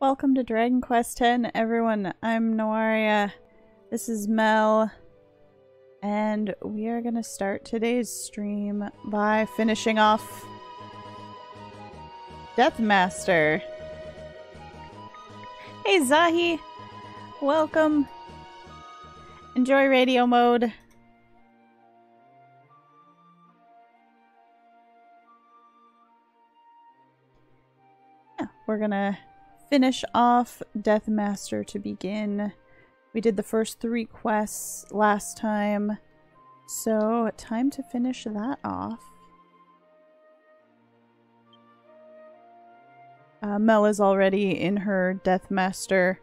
Welcome to Dragon Quest X, everyone. I'm Noaria. This is Mel. And we are going to start today's stream by finishing off Deathmaster. Hey Zahi! Welcome. Enjoy radio mode. Yeah, we're gonna finish off Deathmaster to begin. We did the first 3 quests last time, so time to finish that off. Mel is already in her Deathmaster,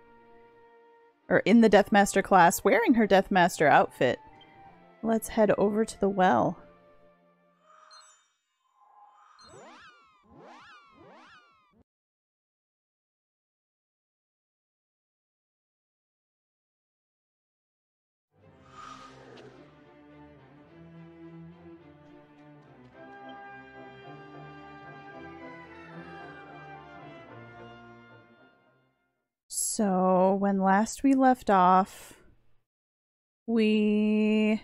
or in the Deathmaster class, wearing her Deathmaster outfit. Let's head over to the well. So, when last we left off, we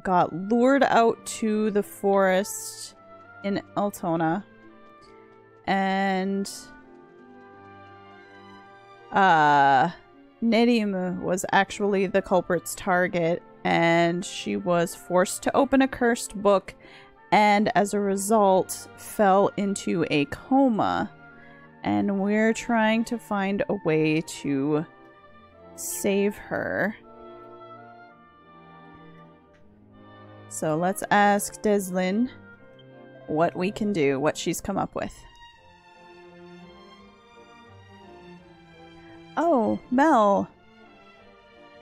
got lured out to the forest in Altona, and Nedim was actually the culprit's target, and she was forced to open a cursed book, and as a result fell into a coma. And we're trying to find a way to save her. So let's ask Deslin what we can do, what she's come up with. Oh, Mel.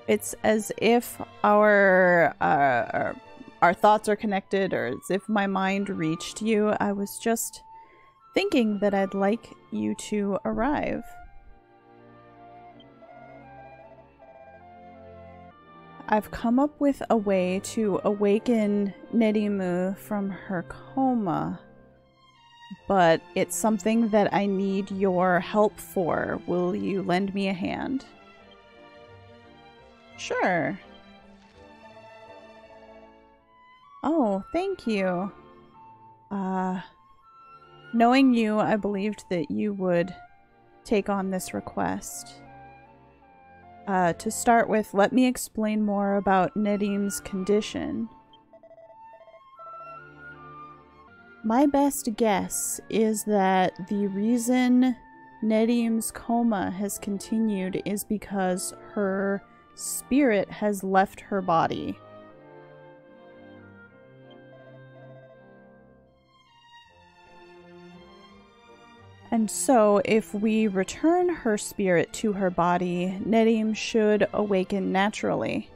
It's as if our thoughts are connected, or as if my mind reached you. I was just thinking that I'd like you to arrive. I've come up with a way to awaken Nedimu from her coma, but it's something that I need your help for. Will you lend me a hand? Sure. Oh, thank you. Knowing you, I believed that you would take on this request. To start with, let me explain more about Nedim's condition. My best guess is that the reason Nedim's coma has continued is because her spirit has left her body. And so, if we return her spirit to her body, Nedim should awaken naturally.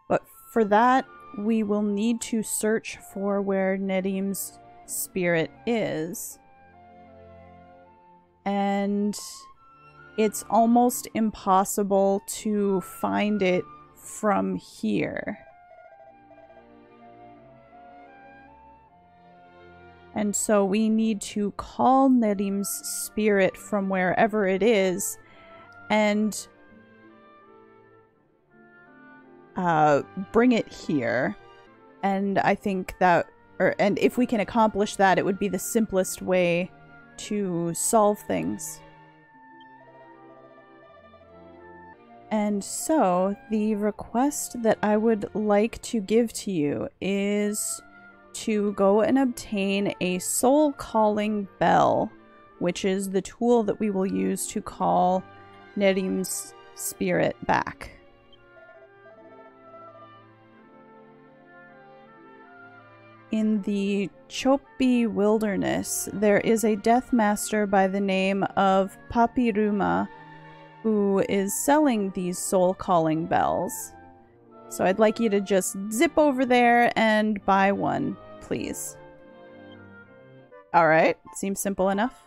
But for that, we will need to search for where Nedim's spirit is. And it's almost impossible to find it from here. And so we need to call Nedim's spirit from wherever it is and bring it here. And I think that, and if we can accomplish that, it would be the simplest way to solve things. And so the request that I would like to give to you is to go and obtain a soul calling bell, which is the tool that we will use to call Nedim's spirit back. In the Chopi wilderness, there is a Deathmaster by the name of Papiruma who is selling these soul calling bells. So I'd like you to just zip over there and buy one, please. Alright, seems simple enough.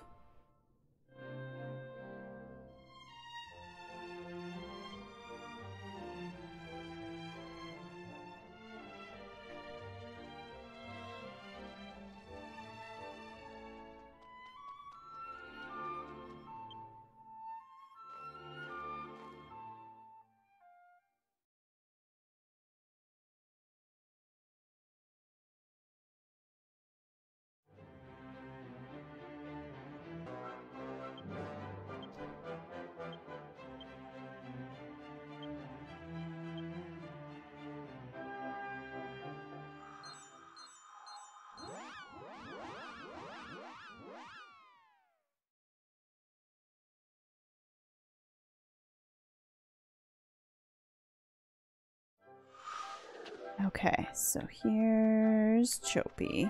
Okay, so here's Choppy.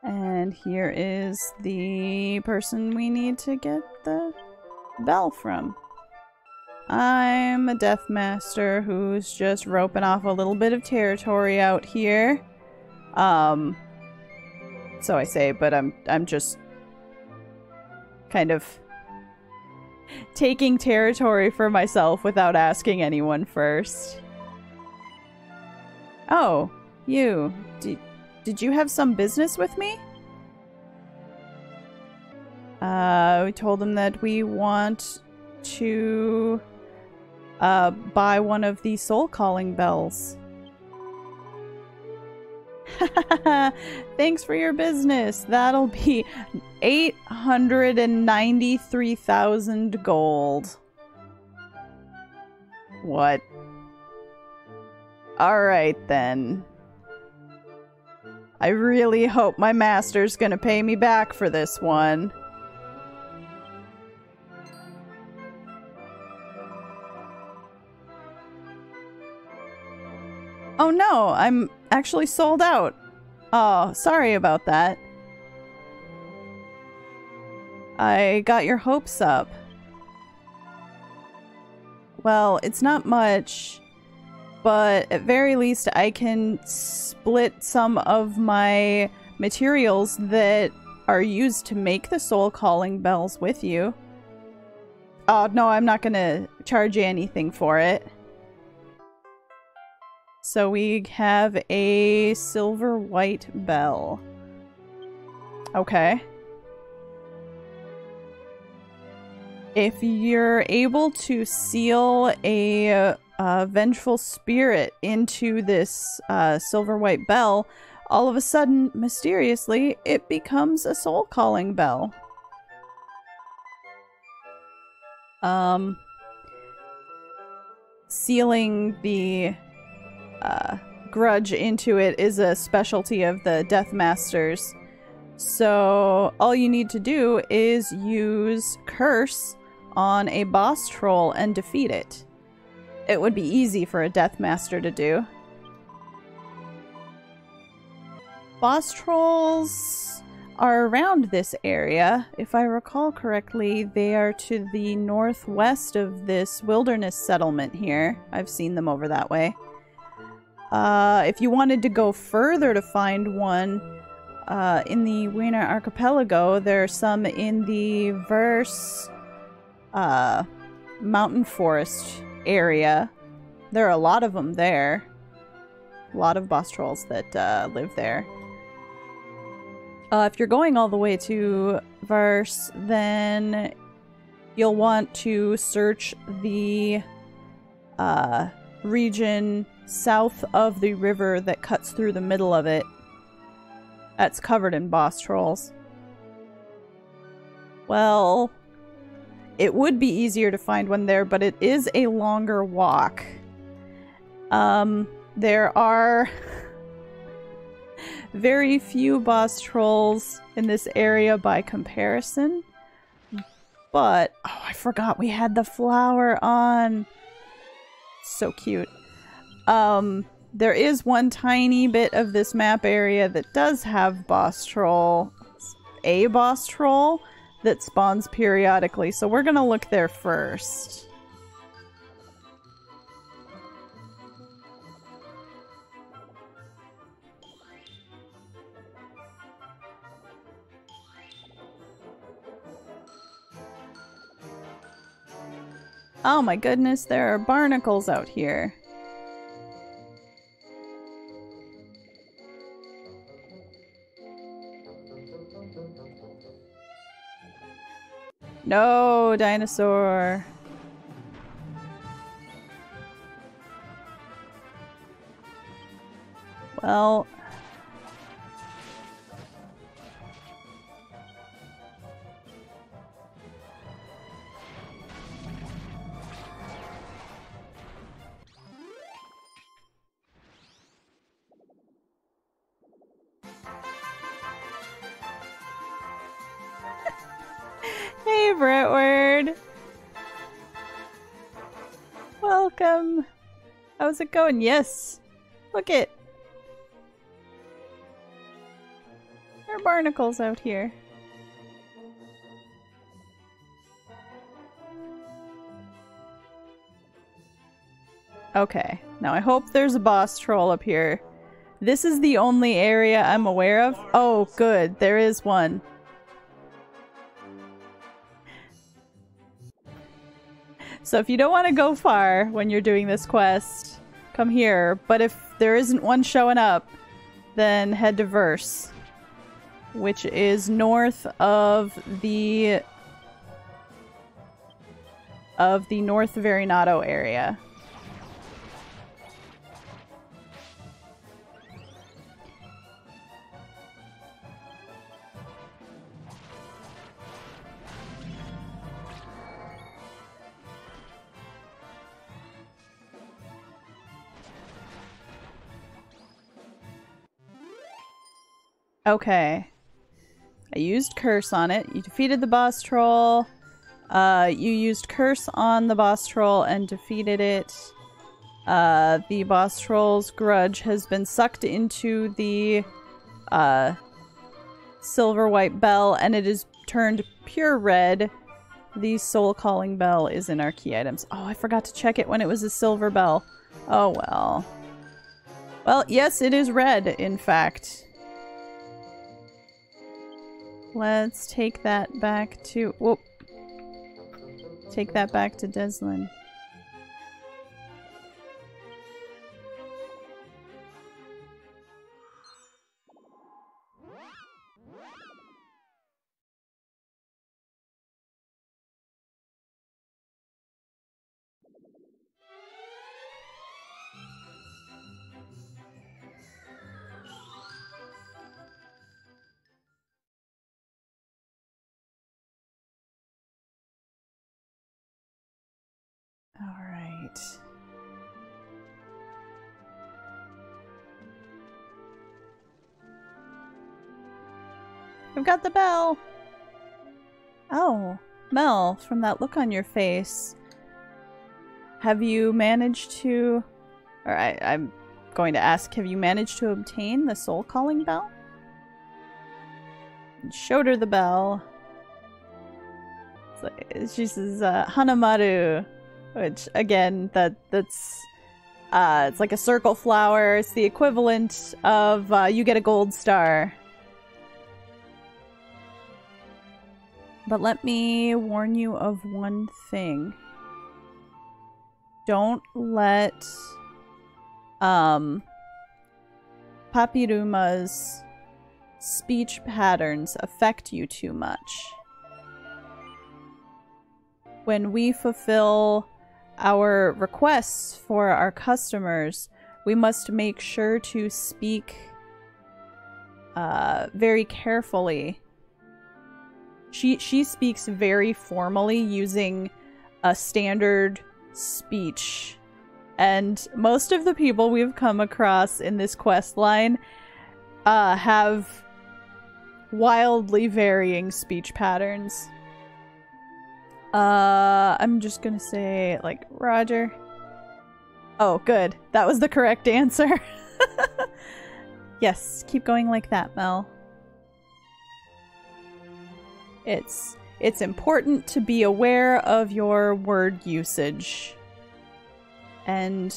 And here is the person we need to get the bell from. I'm a death master who's just roping off a little bit of territory out here. So I say, but I'm just kind of taking territory for myself without asking anyone first. Oh, you. Did you have some business with me? We told him that we want to buy one of the soul calling bells. Thanks for your business. That'll be 893,000 gold. What? Alright then. I really hope my master's gonna pay me back for this one. Oh no, I'm actually sold out. Oh, sorry about that. I got your hopes up. Well, it's not much, but at very least I can split some of my materials that are used to make the soul calling bells with you. Oh no, I'm not gonna charge you anything for it. So we have a silver white bell. Okay. If you're able to seal a vengeful spirit into this silver white bell, all of a sudden, mysteriously, it becomes a soul calling bell. Sealing the grudge into it is a specialty of the Death Masters. So all you need to do is use Curse on a boss troll and defeat it. It would be easy for a Death Master to do. Boss trolls are around this area. If I recall correctly, they are to the northwest of this wilderness settlement here. I've seen them over that way. If you wanted to go further to find one in the Wiener Archipelago, there are some in the Verse mountain forest area. There are a lot of them there. A lot of boss trolls that live there. If you're going all the way to Verse, then you'll want to search the region south of the river that cuts through the middle of it. That's covered in boss trolls. Well, it would be easier to find one there, but it is a longer walk. There are very few boss trolls in this area by comparison. But, oh, I forgot we had the flower on. So cute. There is one tiny bit of this map area that does have a boss troll that spawns periodically, so we're gonna look there first. Oh my goodness, there are barnacles out here. No, dinosaur. Well. Hey, Brentward. Welcome. How's it going? Yes. Look it. There are barnacles out here. Okay, now I hope there's a boss troll up here. This is the only area I'm aware of. Oh, good, there is one. So if you don't want to go far when you're doing this quest, come here. But if there isn't one showing up, then head to Verse, which is north of the North Verinato area. Okay. I used Curse on it. You defeated the boss troll. You used Curse on the boss troll and defeated it. The boss troll's grudge has been sucked into the silver white bell and it is turned pure red. The soul calling bell is in our key items. Oh, I forgot to check it when it was a silver bell. Oh well. Well, yes, it is red, in fact. Let's take that back to... Whoop. Take that back to Deslin. Alright. I've got the bell! Oh, Mel, from that look on your face, have you managed to... Or I'm going to ask, have you managed to obtain the soul calling bell? And showed her the bell. She says, Hanamaru. Which, again, that's it's like a circle flower. It's the equivalent of, you get a gold star. But let me warn you of one thing. Don't let, Papiruma's speech patterns affect you too much. When we fulfill our requests for our customers, we must make sure to speak very carefully. She speaks very formally using a standard speech. And most of the people we've come across in this quest line have wildly varying speech patterns. I'm just gonna say, like, Roger. Oh, good. That was the correct answer. Yes, keep going like that, Mel. It's important to be aware of your word usage. And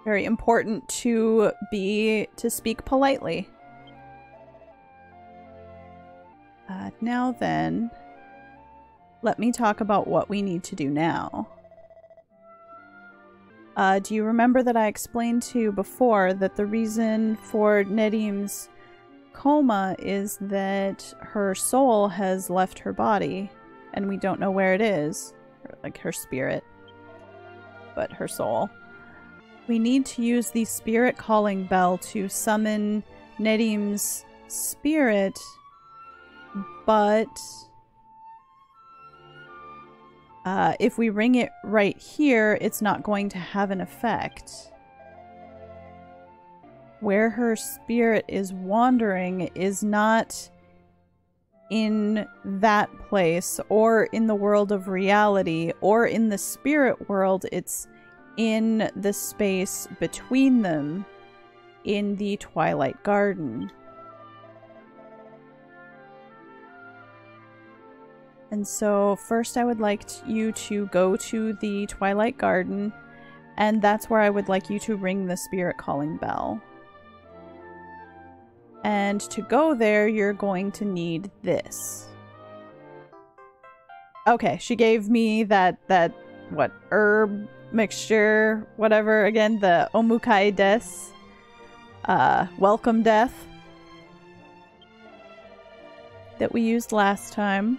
very important to speak politely. Now then... Let me talk about what we need to do now. Do you remember that I explained to you before that the reason for Nedim's coma is that her soul has left her body and we don't know where it is? Or, like, her spirit. But her soul. We need to use the spirit calling bell to summon Nedim's spirit, but... if we ring it right here, it's not going to have an effect. Where her spirit is wandering is not in that place, or in the world of reality, or in the spirit world. It's in the space between them, in the Twilight Garden. And so first I would like you to go to the Twilight Garden, and that's where I would like you to ring the spirit calling bell. And to go there, you're going to need this. Okay, she gave me that what, herb mixture, whatever, again, the Omukai Des. Welcome Death. That we used last time.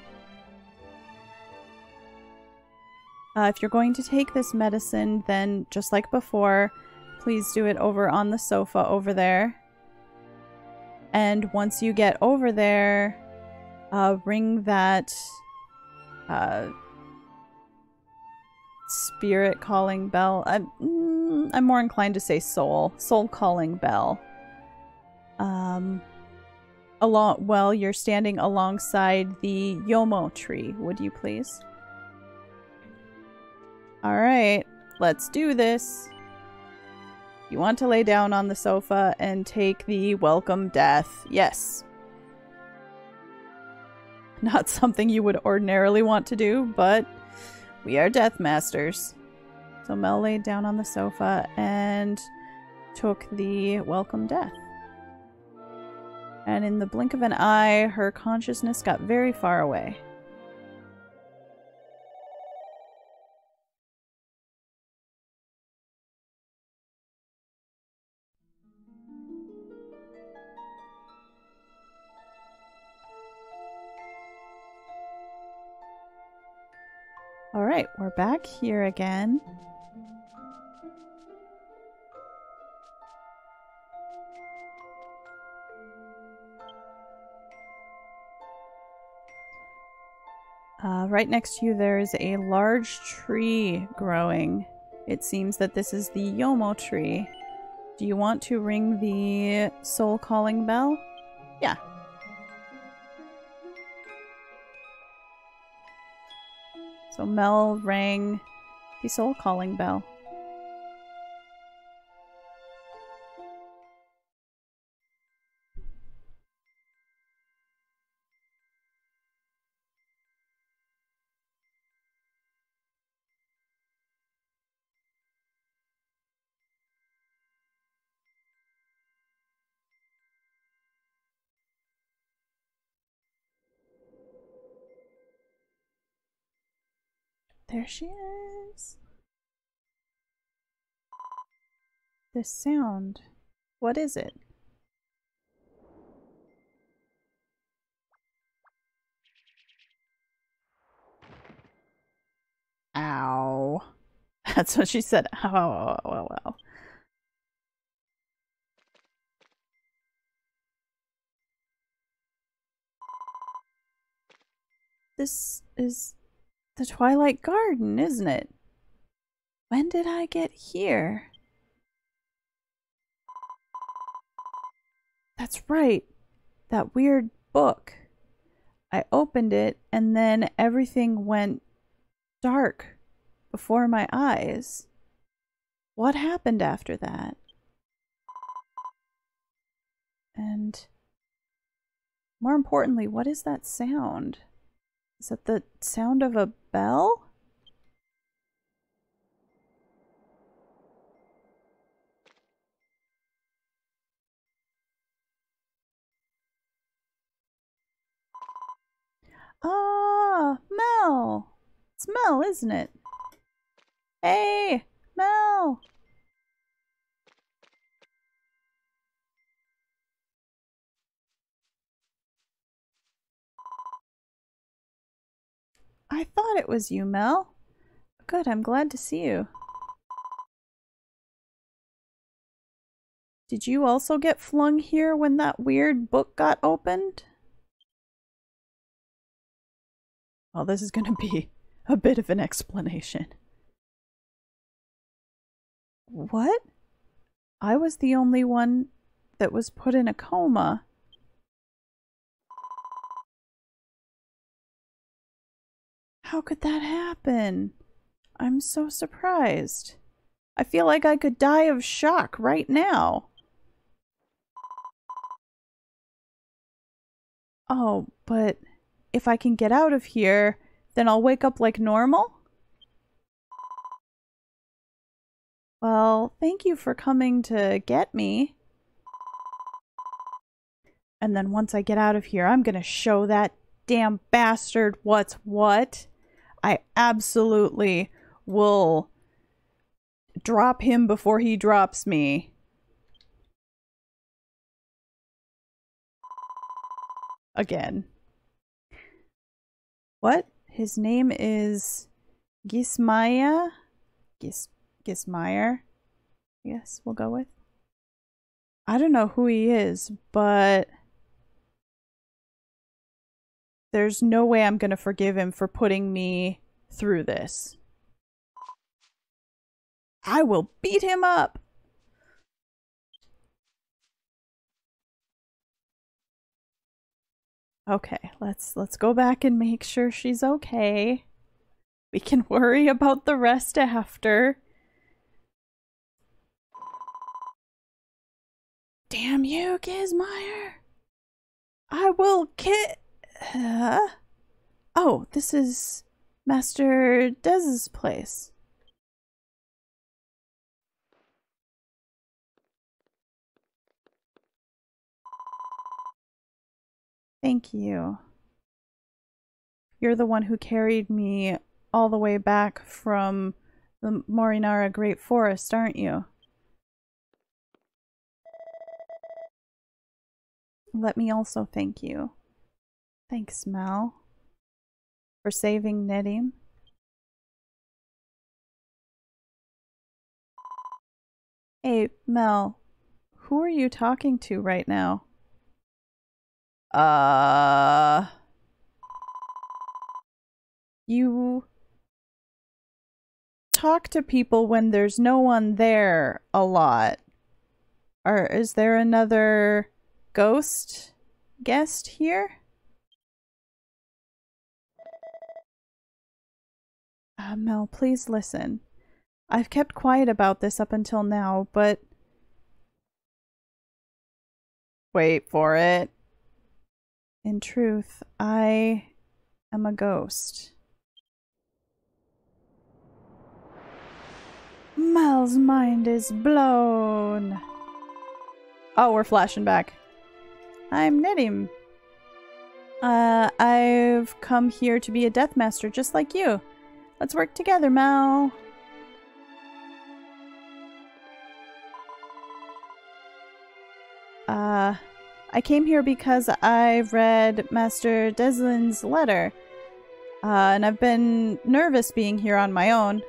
If you're going to take this medicine, then just like before, please do it over on the sofa over there. And once you get over there, ring that spirit calling bell. I'm more inclined to say soul calling bell. Well, you're standing alongside the Yomo tree, would you please? Alright, let's do this. You want to lay down on the sofa and take the welcome death. Yes. Not something you would ordinarily want to do, but we are death masters. So Mel laid down on the sofa and took the welcome death. And in the blink of an eye, her consciousness got very far away. Alright, we're back here again. Right next to you there is a large tree growing. It seems that this is the Yomo tree. Do you want to ring the soul calling bell? Yeah. So Mel rang the soul calling bell. There she is. This sound. What is it? Ow. That's what she said. Ow, ow, ow, ow, ow. This is the Twilight Garden, isn't it? When did I get here? That's right. That weird book. I opened it and then everything went dark before my eyes. What happened after that? And more importantly, what is that sound? Is that the sound of a bell? Ah, Mel! It's Mel, isn't it? Hey, Mel! I thought it was you, Mel. Good, I'm glad to see you. Did you also get flung here when that weird book got opened? Well, this is gonna be a bit of an explanation. What? I was the only one that was put in a coma. How could that happen? I'm so surprised. I feel like I could die of shock right now. Oh, but if I can get out of here, Then I'll wake up like normal? Well, thank you for coming to get me. And then once I get out of here, I'm gonna show that damn bastard what's what. I absolutely will drop him before he drops me. Again. What? His name is Gismaya? Gismeyer? Yes, we'll go with. I don't know who he is, but there's no way I'm gonna forgive him for putting me through this. I will beat him up! Okay, let's go back and make sure she's okay. We can worry about the rest after. Damn you, Gismeyer! I will Oh, this is Master Dez's place. Thank you. You're the one who carried me all the way back from the Morinara Great Forest, aren't you? Let me also thank you. Thanks, Mel, for saving Nedim. Hey, Mel, who are you talking to right now? You talk to people when there's no one there a lot. Or is there another ghost guest here? Mel, please listen. I've kept quiet about this up until now, but... Wait for it. In truth, I am a ghost. Mel's mind is blown. Oh, we're flashing back. I'm Nedim. I've come here to be a death master just like you. Let's work together, Mel. I came here because I've read Master Deslin's letter. And I've been nervous being here on my own.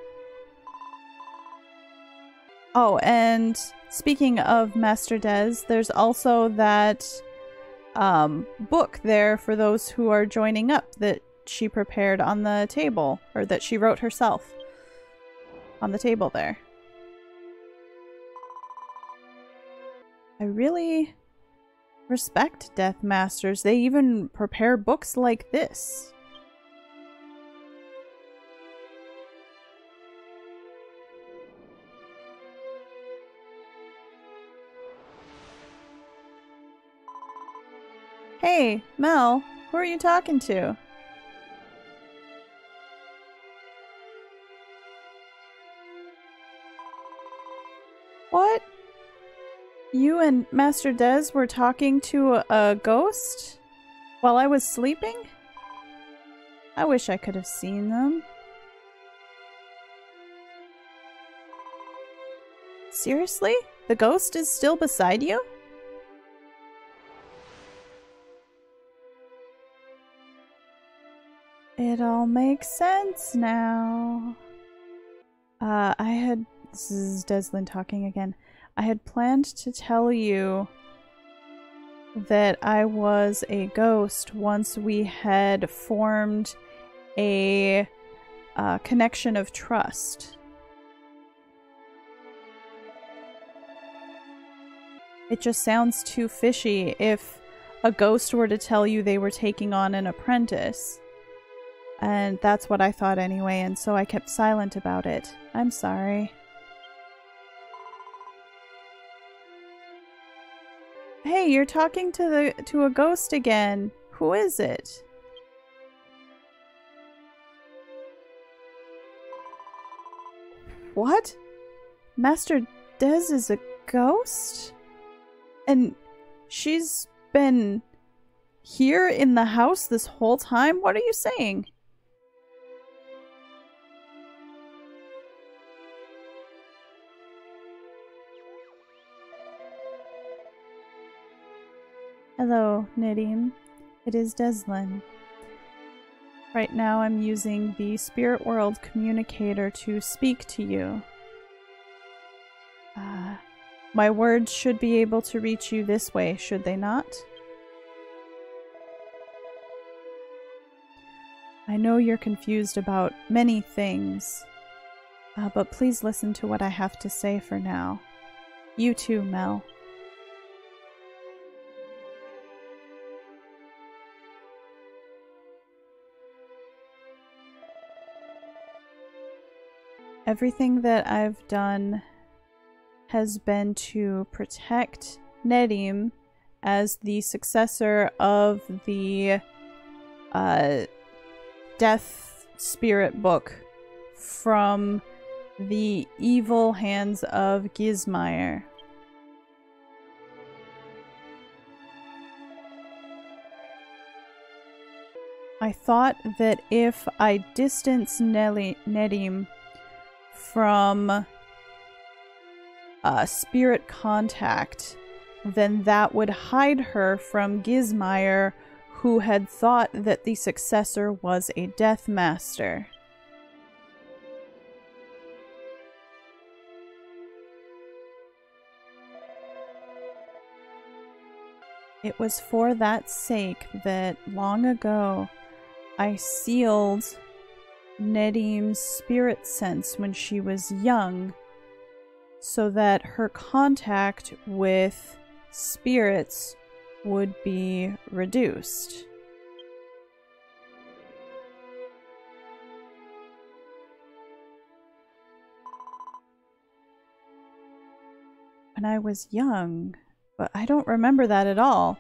Oh, and speaking of Master Des, there's also that book there for those who are joining up that she prepared on the table, or that she wrote herself on the table there. I really respect Death Masters. They even prepare books like this. Hey, Mel, who are you talking to? What? You and Master Des were talking to a ghost while I was sleeping? I wish I could have seen them. Seriously? The ghost is still beside you? It all makes sense now. This is Deslin talking again. I had planned to tell you that I was a ghost once we had formed a connection of trust. It just sounds too fishy if a ghost were to tell you they were taking on an apprentice. And that's what I thought anyway, and so I kept silent about it. I'm sorry. Hey, you're talking to a ghost again. Who is it? What? Master Des is a ghost? And she's been here in the house this whole time? What are you saying? Hello, Nadim. It is Deslin. Right now I'm using the Spirit World Communicator to speak to you. My words should be able to reach you this way, should they not? I know you're confused about many things, but please listen to what I have to say for now. You too, Mel. Everything that I've done has been to protect Nadim as the successor of the Death Spirit book from the evil hands of Gizmire. I thought that if I distance Nadim from spirit contact, then that would hide her from Gizmire, who had thought that the successor was a Death Master. It was for that sake that long ago I sealed Nedim's spirit sense when she was young, so that her contact with spirits would be reduced. When I was young, but I don't remember that at all.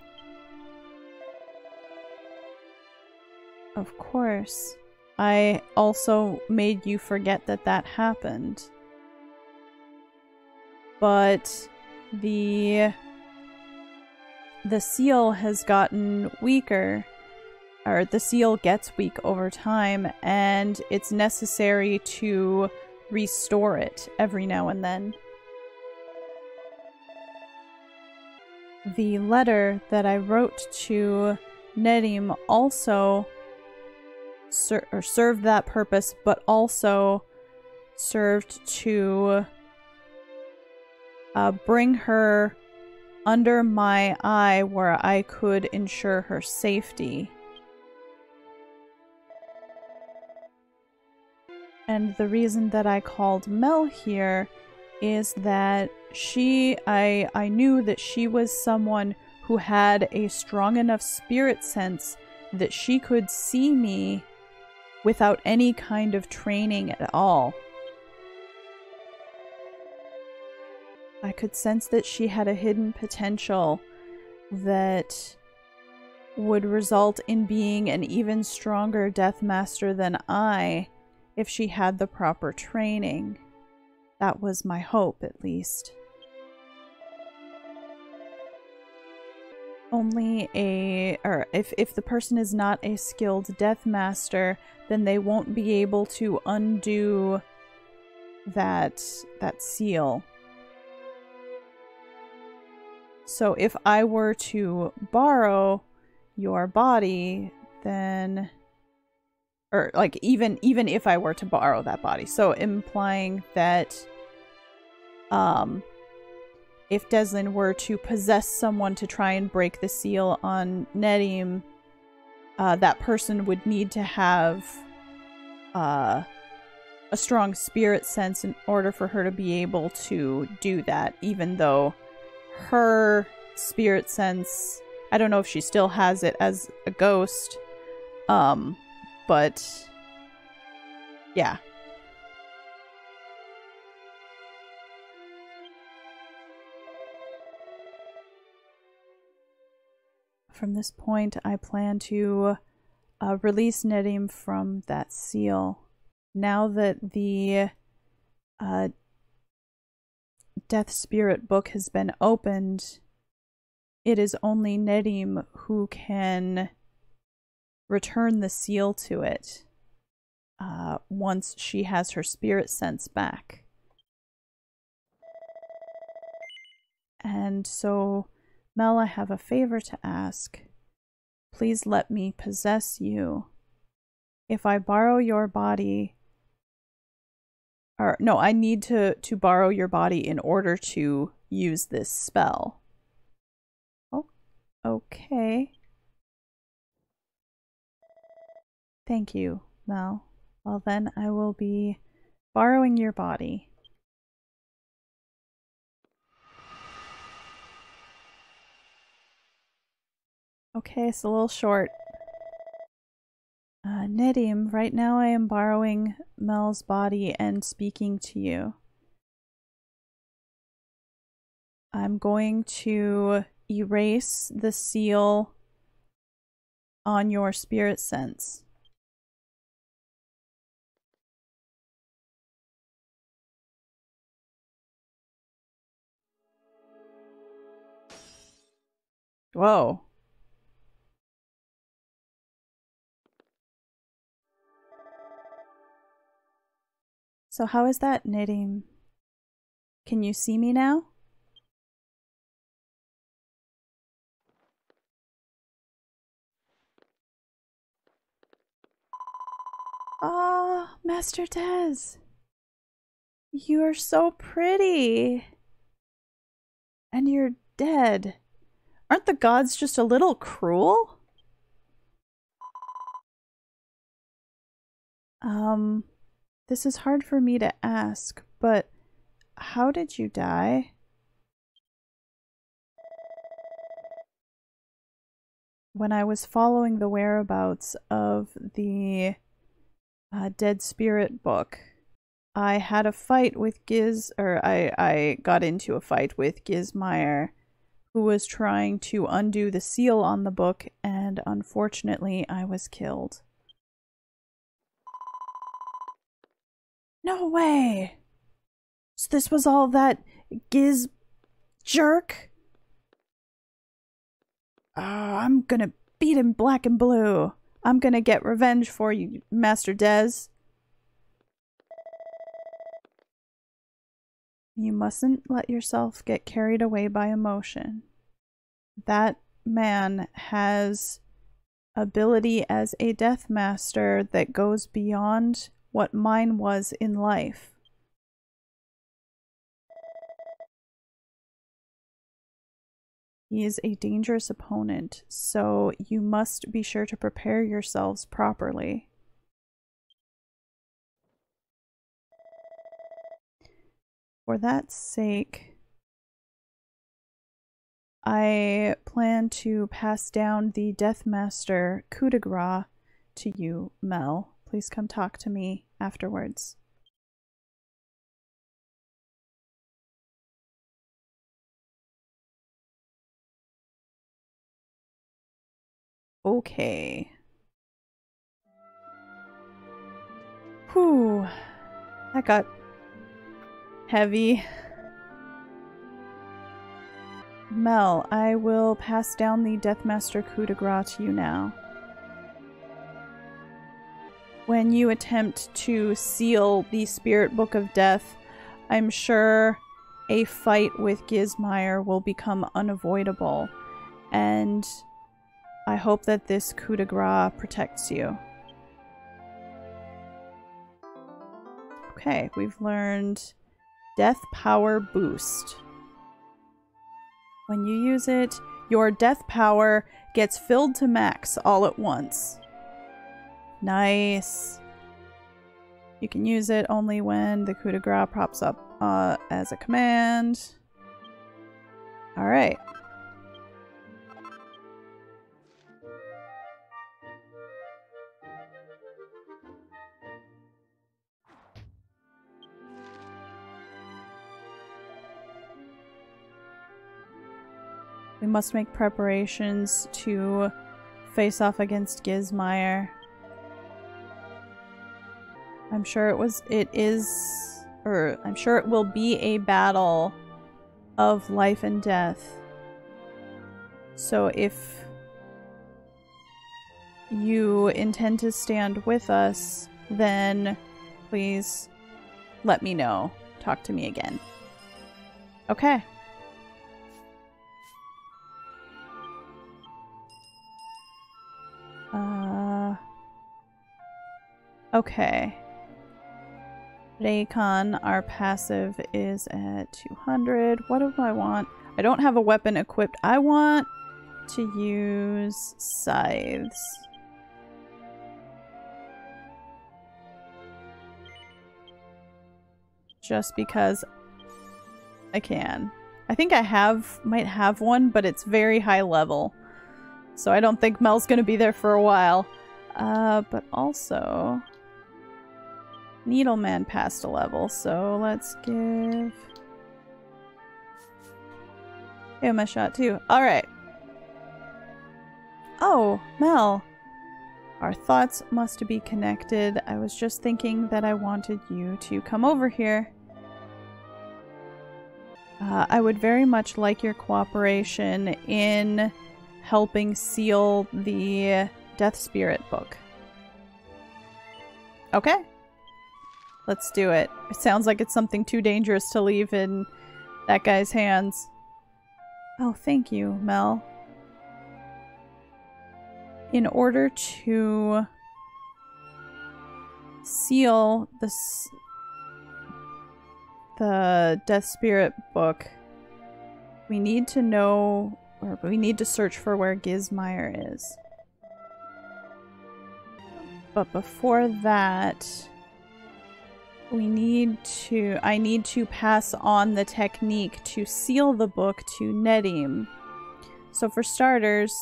Of course, I also made you forget that that happened. But the seal has gotten weaker, or the seal gets weak over time, and it's necessary to restore it every now and then. The letter that I wrote to Nadim also served that purpose, but also served to bring her under my eye where I could ensure her safety. And the reason that I called Mel here is that I knew that she was someone who had a strong enough spirit sense that she could see me without any kind of training at all. I could sense that she had a hidden potential that would result in being an even stronger Death Master than I if she had the proper training. That was my hope, at least. If the person is not a skilled Death Master, then they won't be able to undo that seal. So if I were to borrow your body, then, or like even if I were to borrow that body, so implying that if Deslin were to possess someone to try and break the seal on Nadim, that person would need to have a strong spirit sense in order for her to be able to do that, even though her spirit sense, I don't know if she still has it as a ghost, but yeah. From this point, I plan to release Nadim from that seal. Now that the death spirit book has been opened, it is only Nedim who can return the seal to it once she has her spirit sense back. And so, Mel, I have a favor to ask. Please let me possess you. If I borrow your body... Or, no, I need to borrow your body in order to use this spell. Oh, okay. Thank you, Mel. Well then, I will be borrowing your body. Okay, it's a little short. Nedim, right now I am borrowing Mel's body and speaking to you. I'm going to erase the seal on your spirit sense. Whoa. So how is that, Nedim? Can you see me now? Ah, Master Tez. You are so pretty. And you're dead. Aren't the gods just a little cruel? This is hard for me to ask, but how did you die? When I was following the whereabouts of the Dead Spirit book, I had a fight with I got into a fight with Gizmeyer, who was trying to undo the seal on the book, and unfortunately I was killed. No way! So this was all that Giz jerk? I'm gonna beat him black and blue. I'm gonna get revenge for you, Master Dez. You mustn't let yourself get carried away by emotion. That man has ability as a death master that goes beyond what mine was in life. He is a dangerous opponent, so you must be sure to prepare yourselves properly. For that sake, I plan to pass down the Death Master coup de grace to you, Mel. Please come talk to me afterwards. Okay. Whew. That got heavy. Mel, I will pass down the Deathmaster coup de grace to you now. When you attempt to seal the Spirit Book of Death, I'm sure a fight with Gizmeyer will become unavoidable, and I hope that this coup de grace protects you. Okay, we've learned Death Power Boost. When you use it, your death power gets filled to max all at once. Nice. You can use it only when the coup de grace pops up as a command. Alright. We must make preparations to face off against Gizmeyer. I'm sure it is, or I'm sure it will be a battle of life and death. So if you intend to stand with us, then please let me know. Talk to me again. Okay. Okay. Raycon, our passive is at 200. What do I want? I don't have a weapon equipped. I want to use scythes. Just because I can. I think I might have one, but it's very high level. So I don't think Mel's gonna be there for a while. But also... Needleman passed a level, so let's give him a shot too. Alright. Oh, Mel. Our thoughts must be connected. I was just thinking that I wanted you to come over here. I would very much like your cooperation in helping seal the Death Spirit book. Okay. Let's do it. It sounds like it's something too dangerous to leave in that guy's hands. Oh, thank you, Mel. In order to seal the Death Spirit book, we need to know, or we need to search for where Gizmire is. But before that, I need to pass on the technique to seal the book to Nedim. So for starters,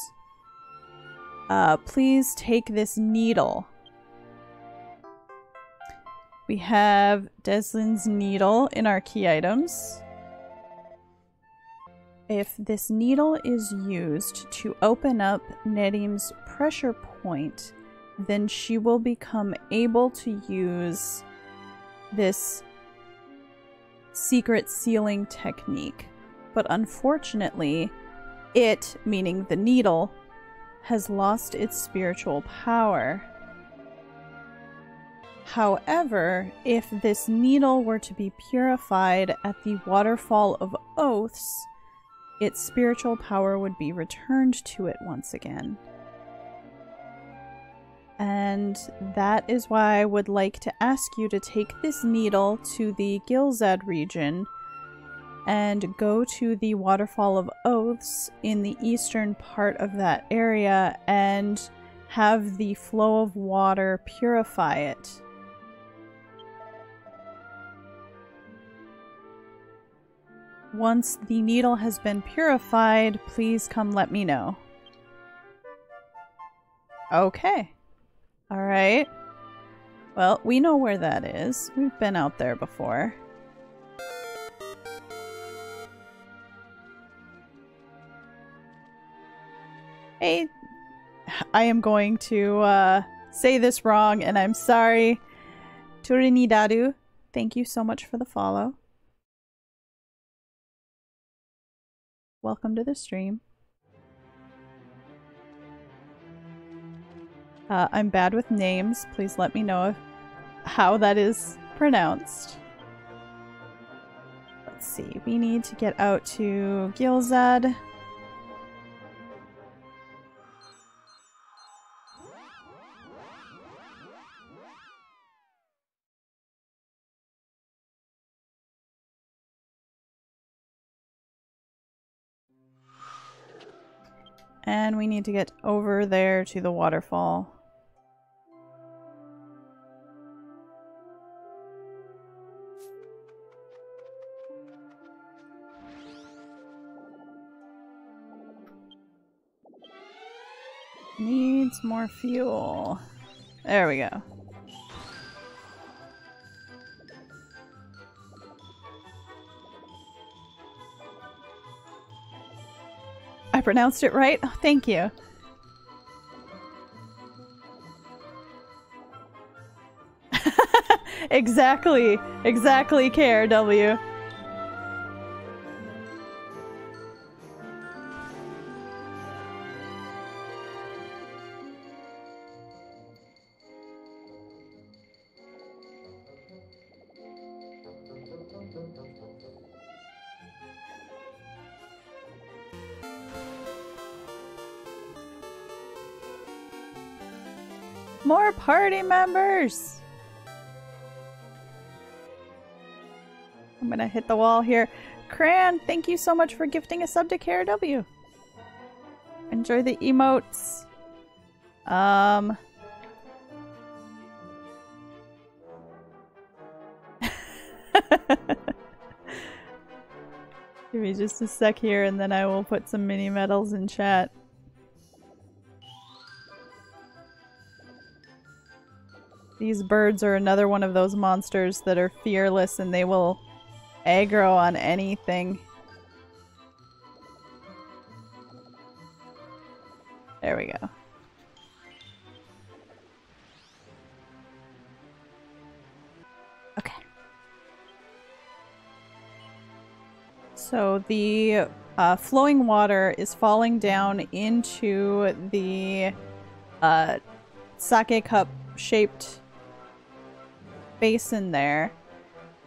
please take this needle. We have Deslin's needle in our key items. If this needle is used to open up Nedim's pressure point, then she will become able to use this secret sealing technique. But unfortunately, it, meaning the needle, has lost its spiritual power. However, if this needle were to be purified at the Waterfall of Oaths, its spiritual power would be returned to it once again. And that is why I would like to ask you to take this needle to the Gilzad region and go to the Waterfall of Oaths in the eastern part of that area and have the flow of water purify it. Once the needle has been purified, please come let me know. Okay. Alright. Well, we know where that is. We've been out there before. Hey, I am going to say this wrong, and I'm sorry. Turinidadu, thank you so much for the follow. Welcome to the stream. I'm bad with names. Please let me know how that is pronounced. Let's see. We need to get out to Gilzad. And we need to get over there to the waterfall. Needs more fuel. There we go. I pronounced it right? Oh, thank you. Exactly. Exactly, KRW. More party members! I'm gonna hit the wall here. Cran, thank you so much for gifting a sub to KRW. Enjoy the emotes. Give me just a sec here and then I will put some mini medals in chat. These birds are another one of those monsters that are fearless and they will aggro on anything. There we go. Okay. So the flowing water is falling down into the sake cup shaped basin there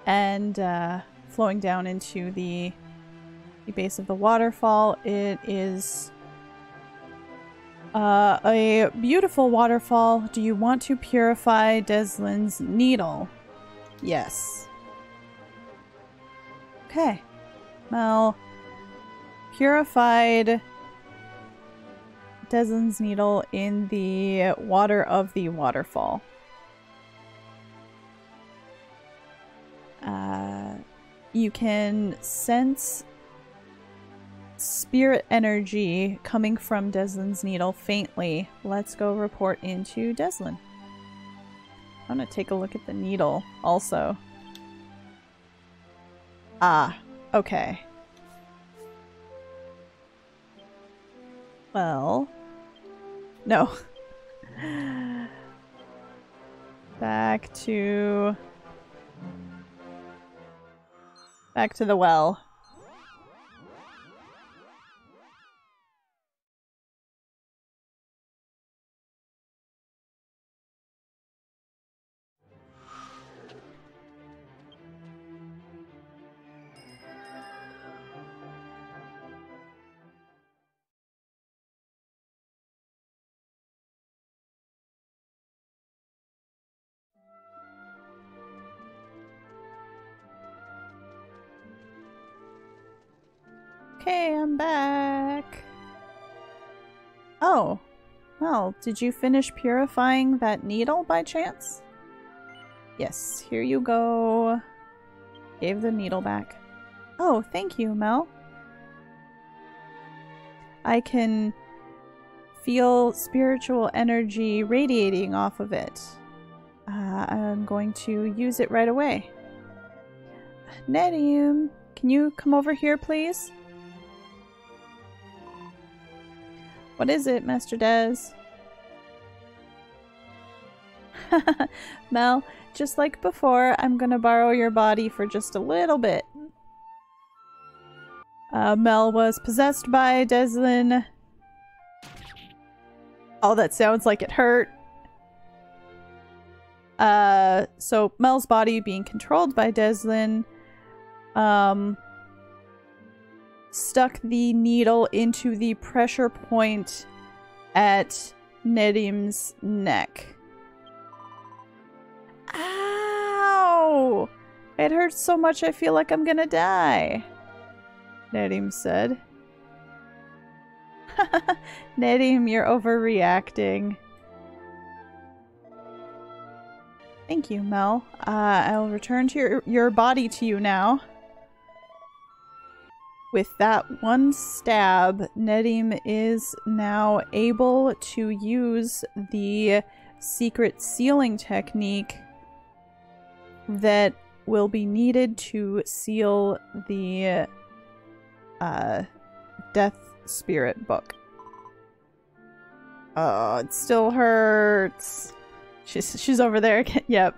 and flowing down into the base of the waterfall. It is a beautiful waterfall. Do you want to purify Deslin's needle? Yes. Okay. Mel purified Deslin's needle in the water of the waterfall. You can sense spirit energy coming from Deslin's needle faintly. Let's go report into Deslin. I'm gonna take a look at the needle also. Ah, okay. Well, no. Back to the well. Okay, I'm back. Oh, well, did you finish purifying that needle by chance? Yes, here you go. Gave the needle back. Oh, thank you, Mel. I can feel spiritual energy radiating off of it. I'm going to use it right away. Nedium, can you come over here, please? What is it, Master Des? Mel, just like before, I'm gonna borrow your body for just a little bit. Mel was possessed by Deslin. Oh, that sounds like it hurt. So Mel's body being controlled by Deslin, stuck the needle into the pressure point at Nedim's neck. Ow! It hurts so much I feel like I'm gonna die, Nedim said. Nedim, you're overreacting. Thank you, Mel. I'll return to your body to you now. With that one stab, Nedim is now able to use the secret sealing technique that will be needed to seal the Death Spirit book. Oh, it still hurts. She's over there again. Yep.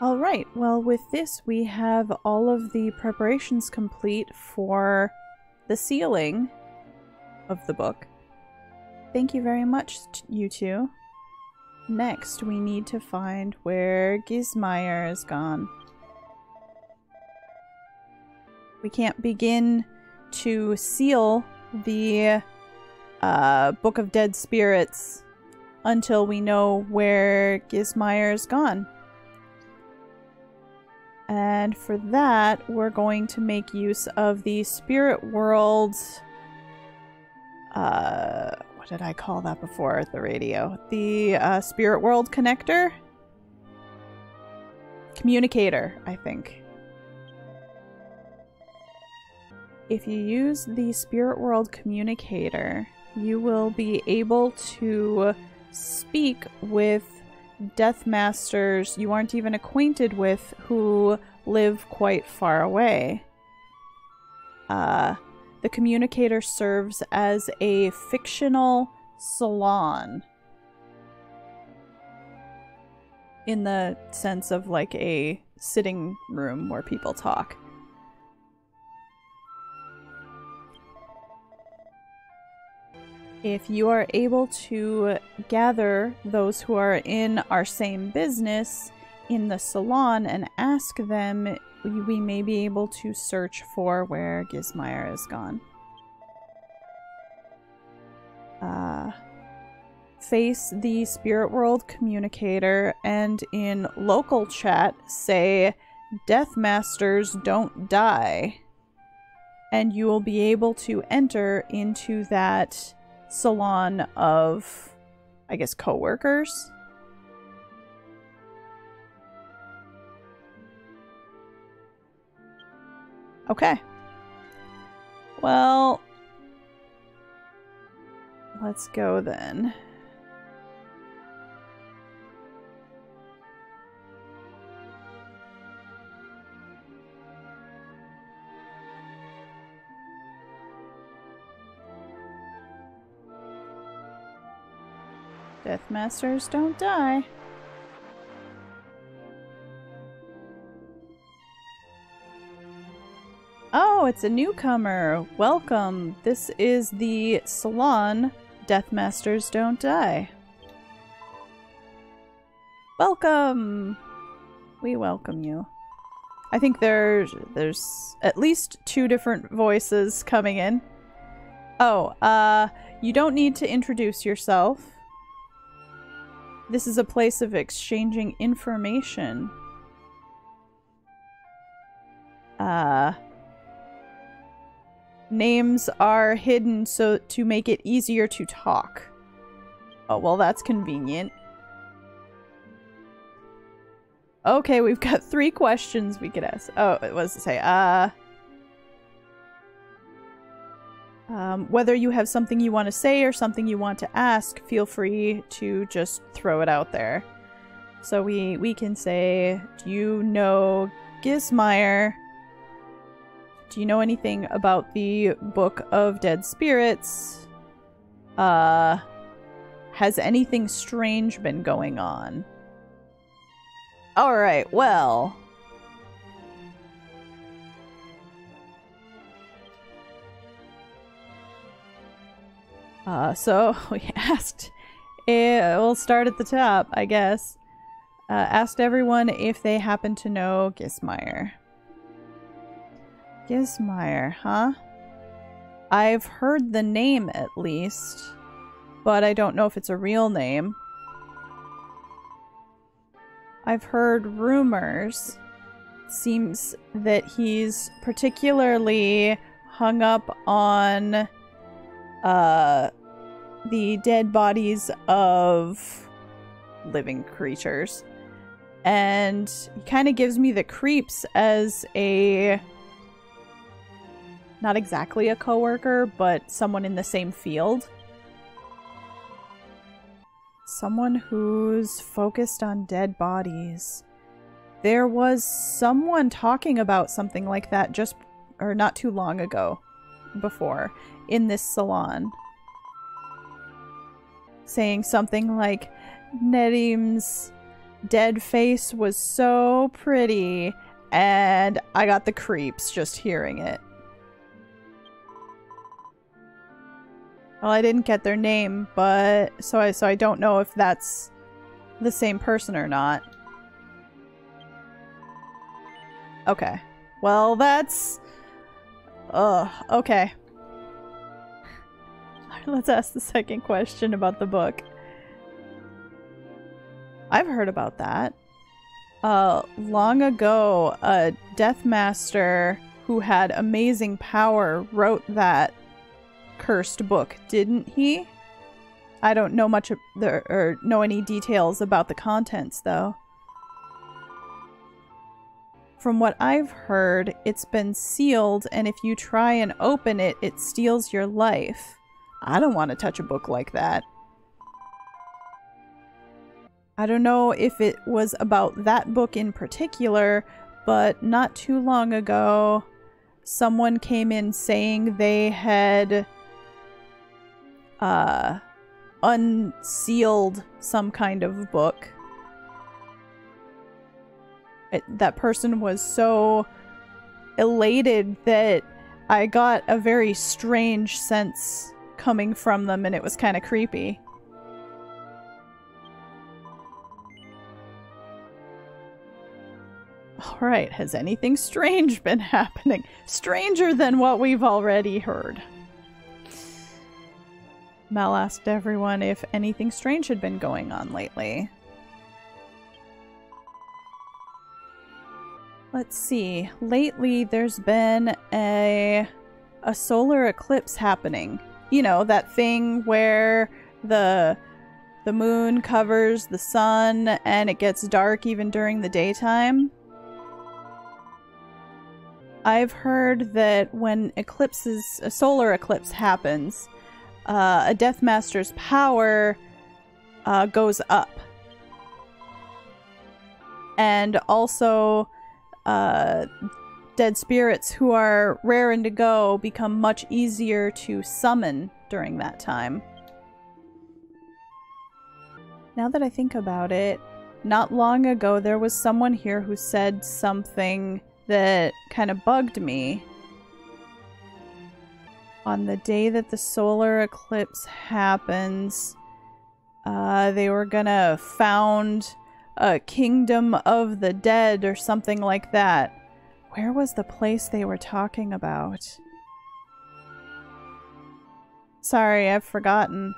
Alright, well with this we have all of the preparations complete for the sealing of the book. Thank you very much, you two. Next, we need to find where Gizmeyer is gone. We can't begin to seal the Book of Dead Spirits until we know where Gizmeyer is gone. And for that, we're going to make use of the Spirit World... what did I call that before at the radio? The Spirit World Connector? Communicator, I think. If you use the Spirit World Communicator, you will be able to speak with Death Masters you aren't even acquainted with who live quite far away. The communicator serves as a fictional salon. In the sense of like a sitting room where people talk. If you are able to gather those who are in our same business in the salon and ask them, we may be able to search for where Gizmeyer is gone. Face the Spirit World Communicator and in local chat say, Death Masters don't die. And you will be able to enter into that salon of, I guess, co-workers. Okay. Well, let's go then. Death Masters don't die. Oh, it's a newcomer. Welcome. This is the salon. Death Masters don't die. Welcome. We welcome you. I think there's at least 2 different voices coming in. Oh, you don't need to introduce yourself. This is a place of exchanging information. Names are hidden so to make it easier to talk. Oh, well, that's convenient. Okay, we've got 3 questions we could ask. Oh, it was to say, whether you have something you want to say or something you want to ask, feel free to just throw it out there. So we can say, do you know Gizmeyer? Do you know anything about the Book of Dead Spirits? Has anything strange been going on? Alright, well... So we asked, we'll start at the top, I guess. Asked everyone if they happen to know Gizmeyer. Gizmeyer, huh? I've heard the name at least, but I don't know if it's a real name. I've heard rumors. Seems that he's particularly hung up on the dead bodies of living creatures. And he kind of gives me the creeps as a... not exactly a coworker, but someone in the same field. Someone who's focused on dead bodies. There was someone talking about something like that just, or not too long ago, before, in this salon. Saying something like, Nedim's dead face was so pretty, and I got the creeps just hearing it. Well, I didn't get their name, but so I don't know if that's the same person or not. Okay. Well, that's... okay. Let's ask the second question about the book. I've heard about that. Long ago, a Death Master who had amazing power wrote that cursed book, didn't he? I don't know much or know any details about the contents, though. From what I've heard, it's been sealed, and if you try and open it, it steals your life. I don't want to touch a book like that. I don't know if it was about that book in particular, but not too long ago, someone came in saying they had unsealed some kind of book. That person was so elated that I got a very strange sense coming from them, and it was kind of creepy. Alright, has anything strange been happening? Stranger than what we've already heard. Mel asked everyone if anything strange had been going on lately. Let's see. Lately, there's been a solar eclipse happening. You know, that thing where the moon covers the sun and it gets dark even during the daytime. I've heard that when a solar eclipse happens, a Death Master's power goes up. And also, dead spirits who are raring to go become much easier to summon during that time. Now that I think about it, not long ago there was someone here who said something that kind of bugged me. On the day that the solar eclipse happens, they were gonna found a kingdom of the dead or something like that. Where was the place they were talking about? Sorry, I've forgotten.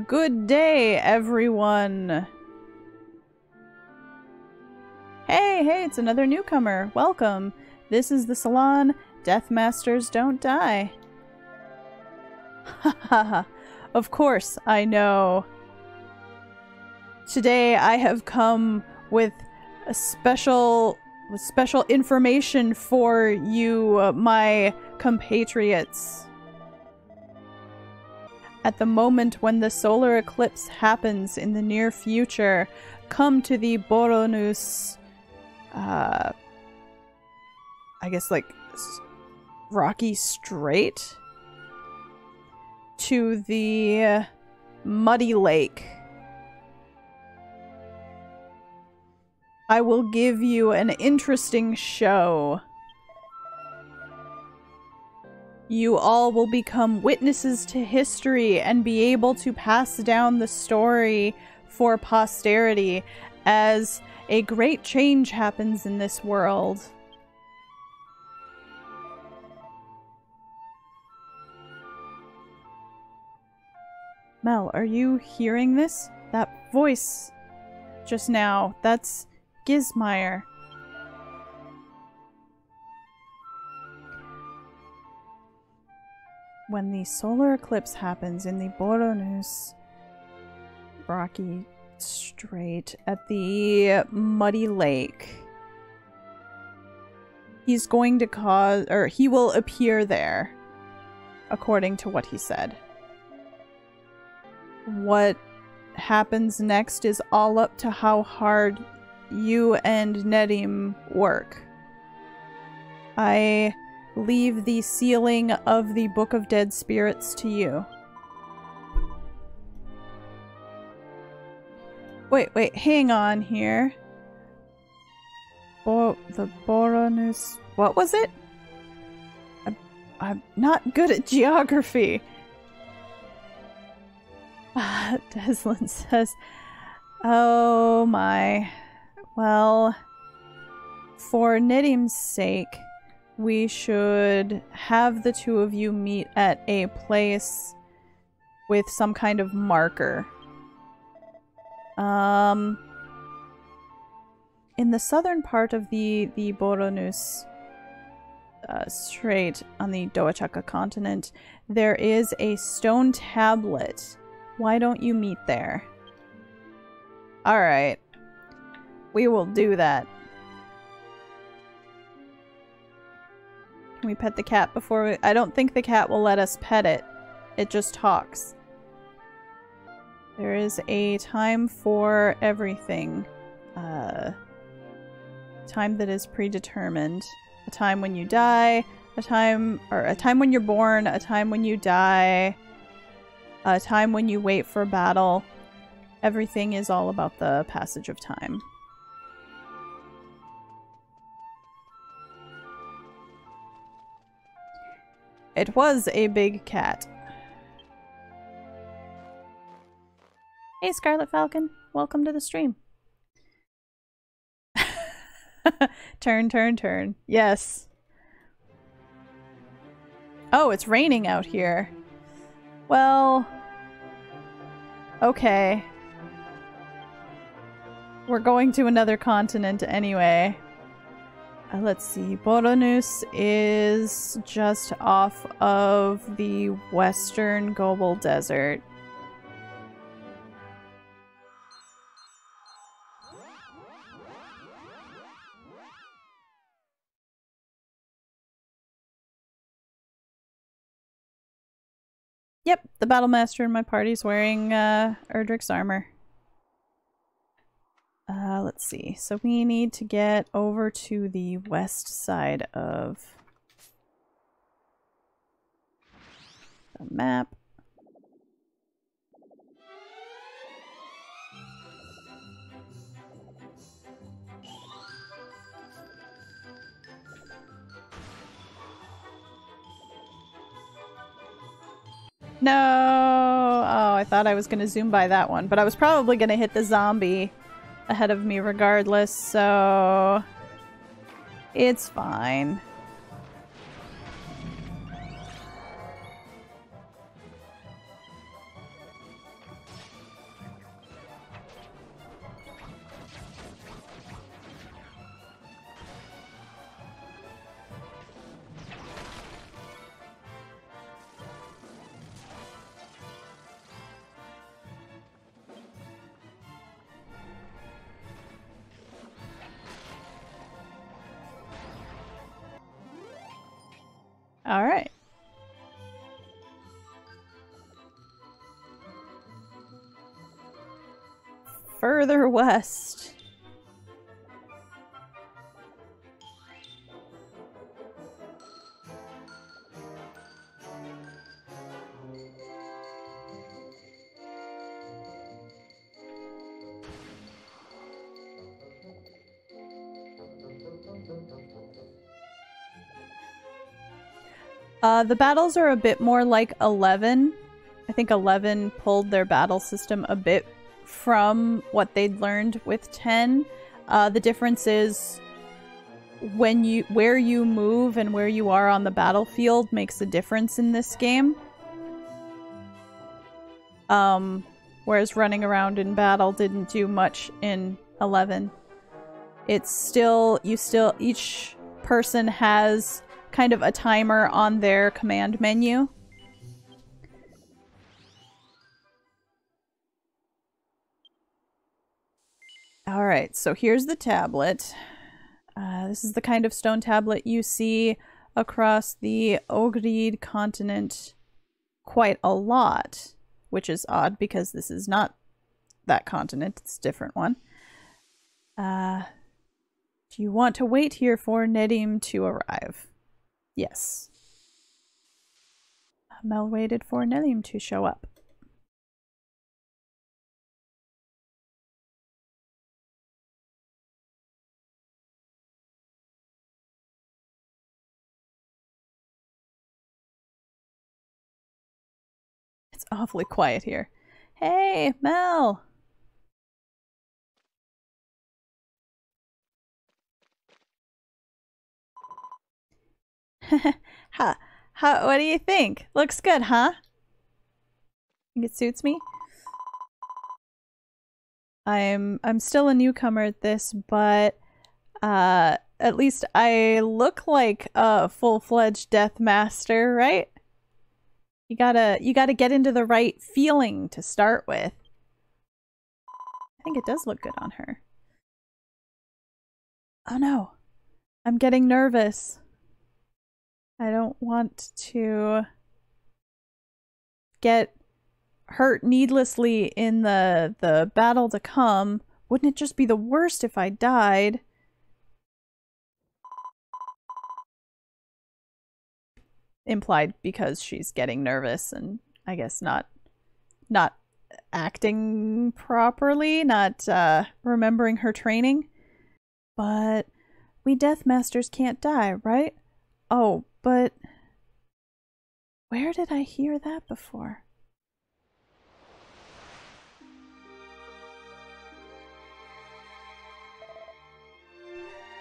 Good day, everyone! Hey, it's another newcomer. Welcome. This is the salon. Death Masters don't die. Haha. Of course, I know. Today I have come with a special information for you, my compatriots. At the moment when the solar eclipse happens in the near future, come to the Boronus, I guess like Rocky Strait, to the Muddy Lake. I will give you an interesting show. You all will become witnesses to history and be able to pass down the story for posterity as a great change happens in this world. Mel, are you hearing this? That voice just now, that's Gizmeyer. When the solar eclipse happens in the Boronus Rocky Strait at the Muddy Lake, he's going to cause, or he will appear there, according to what he said. What happens next is all up to how hard you and Nedim work. I leave the sealing of the Book of Dead Spirits to you. Wait, hang on here. The Boronus... What was it? I'm not good at geography. Deslin says, oh my. Well, for Nedim's sake, we should have the two of you meet at a place with some kind of marker. In the southern part of the Boronus Strait on the Doachaka continent, there is a stone tablet. Why don't you meet there? Alright. We will do that. Can we pet the cat before we... I don't think the cat will let us pet it. It just talks. There is a time for everything. Time that is predetermined. A time when you die, a time when you're born, a time when you die, a time when you wait for battle. Everything is all about the passage of time. It was a big cat. Hey, Scarlet Falcon. Welcome to the stream. Turn. Yes. Oh, it's raining out here. Well... Okay. We're going to another continent anyway. Let's see. Boronus is just off of the western Gobel Desert. Yep, the Battlemaster in my party's wearing Erdrick's armor. Let's see. So we need to get over to the west side of the map. No! Oh, I thought I was gonna zoom by that one, but I was probably gonna hit the zombie ahead of me regardless, so it's fine. All right. Further west. The battles are a bit more like 11. I think 11 pulled their battle system a bit from what they'd learned with 10. The difference is where you move and where you are on the battlefield makes a difference in this game. Whereas running around in battle didn't do much in 11. It's still, each person has kind of a timer on their command menu. Alright, so here's the tablet. This is the kind of stone tablet you see across the Ogrid continent quite a lot, which is odd because this is not that continent, it's a different one. Do you want to wait here for Nedim to arrive? Yes. Mel waited for Nelium to show up. It's awfully quiet here. Hey, Mel! What do you think? Looks good, huh? Think it suits me? I'm still a newcomer at this, but at least I look like a full-fledged death master, right? You gotta get into the right feeling to start with. I think it does look good on her. Oh no. I'm getting nervous. I don't want to get hurt needlessly in the battle to come. Wouldn't it just be the worst if I died? Implied because she's getting nervous and I guess not acting properly, not remembering her training. But we Death Masters can't die, right? Oh, but where did I hear that before?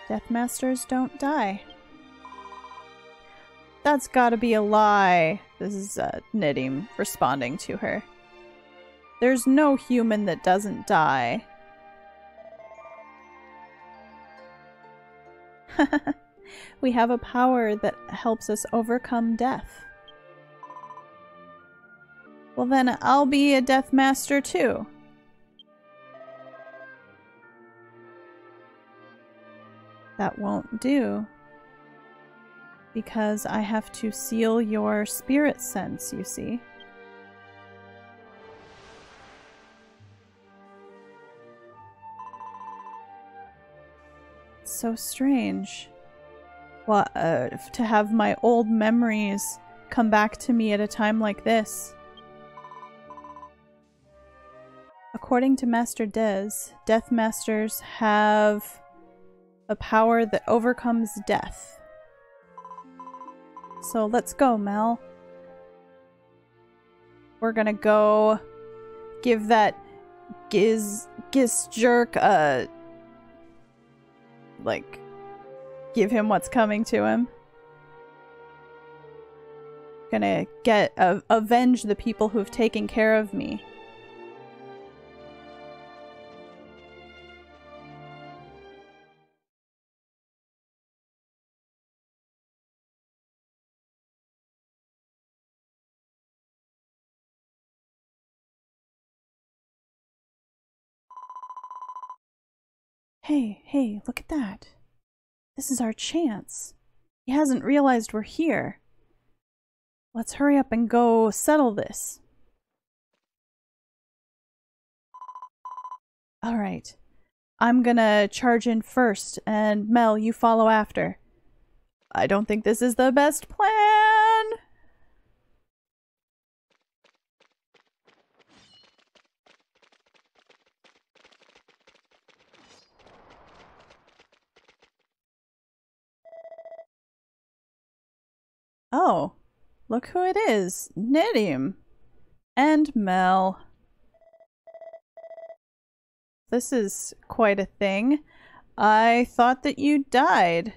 Death Masters don't die. That's gotta be a lie. This is Nidim responding to her. There's no human that doesn't die. We have a power that helps us overcome death. Well then, I'll be a Death Master too. That won't do. Because I have to seal your spirit sense, you see. It's so strange. Well, to have my old memories come back to me at a time like this. According to Master Dez, Death Masters have a power that overcomes death. So let's go, Mel. We're gonna go give that Giz jerk like, give him what's coming to him. Gonna avenge the people who've taken care of me. Hey, look at that. This is our chance. He hasn't realized we're here. Let's hurry up and go settle this. Alright. I'm gonna charge in first, and Mel, you follow after. I don't think this is the best plan! Oh, look who it is. Nidim. And Mel. This is quite a thing. I thought that you died.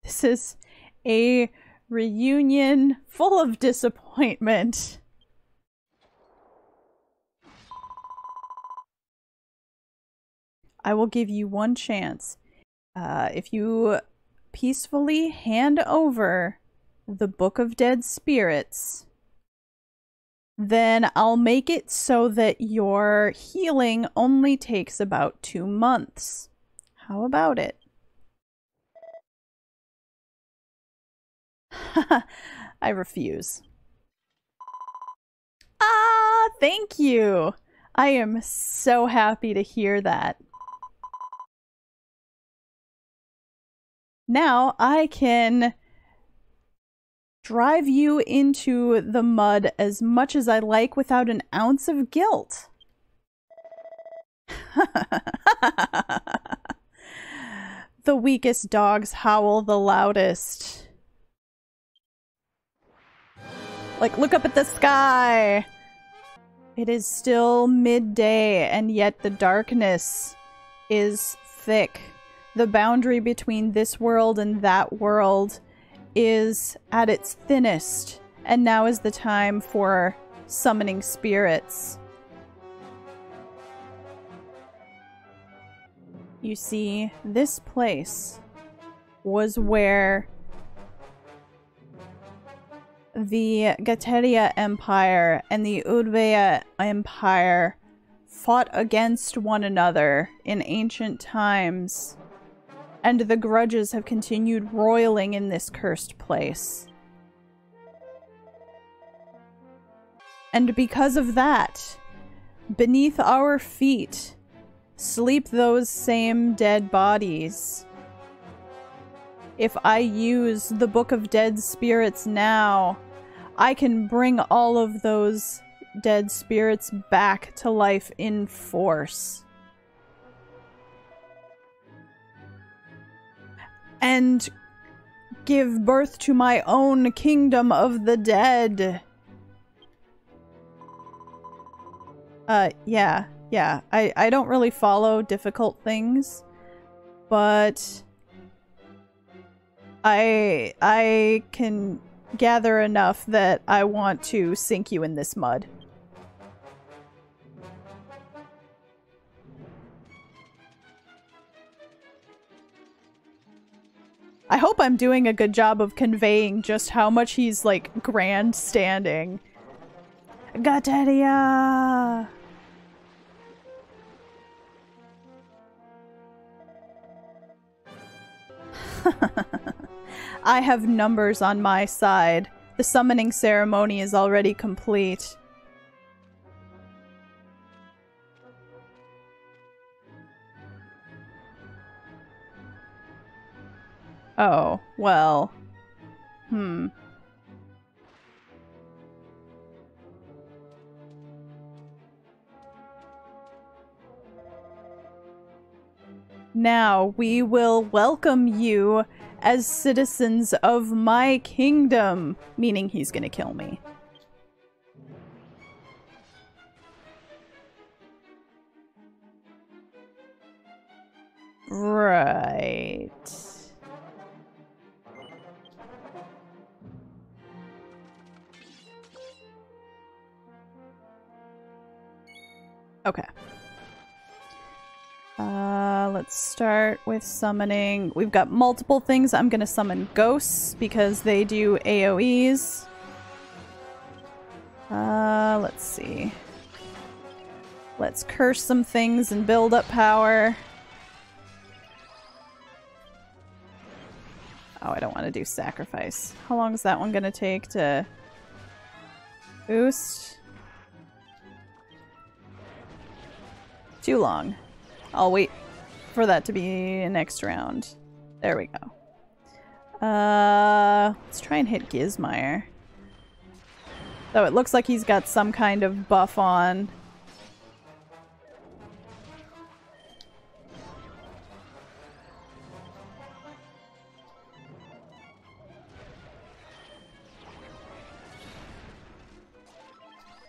This is a reunion full of disappointment. I will give you one chance. If you peacefully hand over the Book of Dead Spirits, then I'll make it so that your healing only takes about 2 months. How about it? I refuse. Ah, thank you! I am so happy to hear that. Now I can drive you into the mud as much as I like without an ounce of guilt. The weakest dogs howl the loudest. Like, look up at the sky! It is still midday, and yet the darkness is thick. The boundary between this world and that world is at its thinnest, and now is the time for summoning spirits. You see, this place was where the Gateria Empire and the Udveya Empire fought against one another in ancient times, and the grudges have continued roiling in this cursed place. And because of that, beneath our feet sleep those same dead bodies. If I use the Book of Dead Spirits now, I can bring all of those dead spirits back to life in force. And give birth to my own kingdom of the dead. Yeah. I don't really follow difficult things, but I can gather enough that I want to sink you in this mud. I hope I'm doing a good job of conveying just how much he's, like, grandstanding. Gateria! I have numbers on my side. The summoning ceremony is already complete. Oh, well. Now we will welcome you as citizens of my kingdom. Meaning he's gonna kill me. Right. Okay. Let's start with summoning. We've got multiple things. I'm gonna summon ghosts because they do AoEs. Let's see. Let's curse some things and build up power. Oh, I don't want to do sacrifice. How long is that one gonna take to boost? Too long. I'll wait for that to be next round. There we go. Let's try and hit Gizmire. Though it looks like he's got some kind of buff on.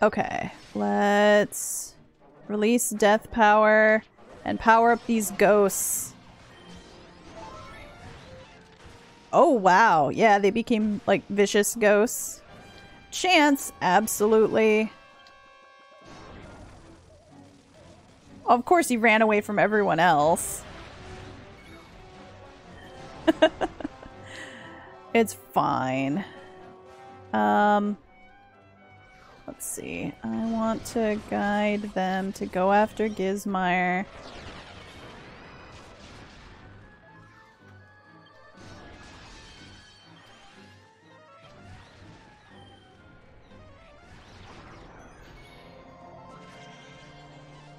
Okay, let's release death power and power up these ghosts. Oh wow, yeah, they became like vicious ghosts. Chance, absolutely. Of course he ran away from everyone else. It's fine. Let's see. I want to guide them to go after Gizmire.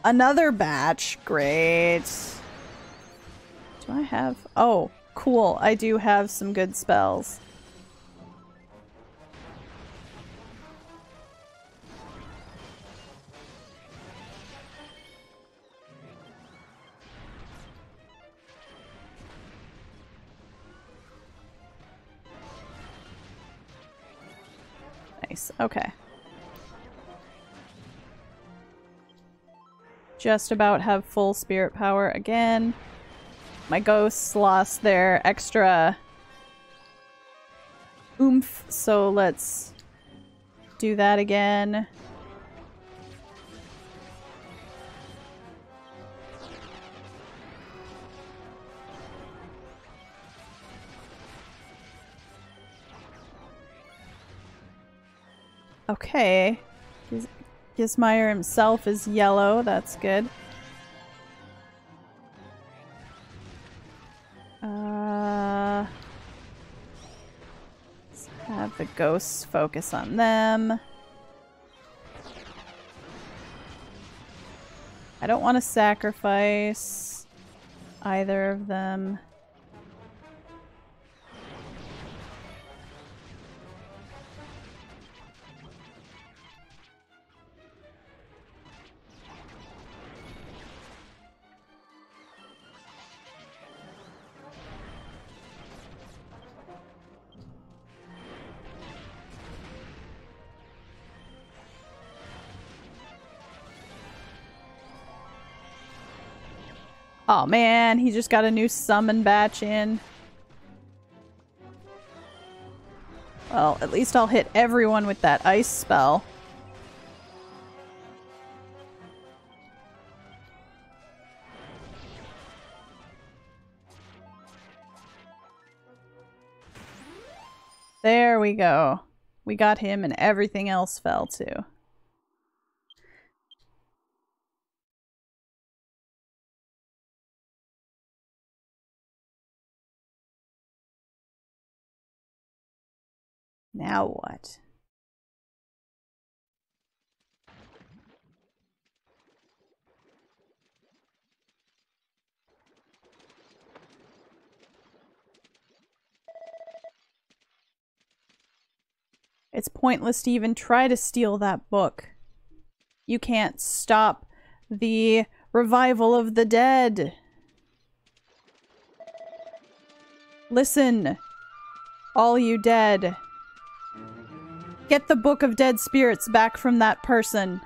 Another batch. Great. Do I have... Oh, Cool, I do have some good spells. Nice, okay. Just about have full spirit power again. My ghosts lost their extra oomph, so let's do that again. Okay. Gismeyer himself is yellow, that's good. Let's have the ghosts focus on them. I don't want to sacrifice either of them. Oh man, he just got a new summon batch in. Well, at least I'll hit everyone with that ice spell. There we go. We got him and everything else fell too. Now what? It's pointless to even try to steal that book. You can't stop the revival of the dead. Listen, all you dead. Get the Book of Dead Spirits back from that person.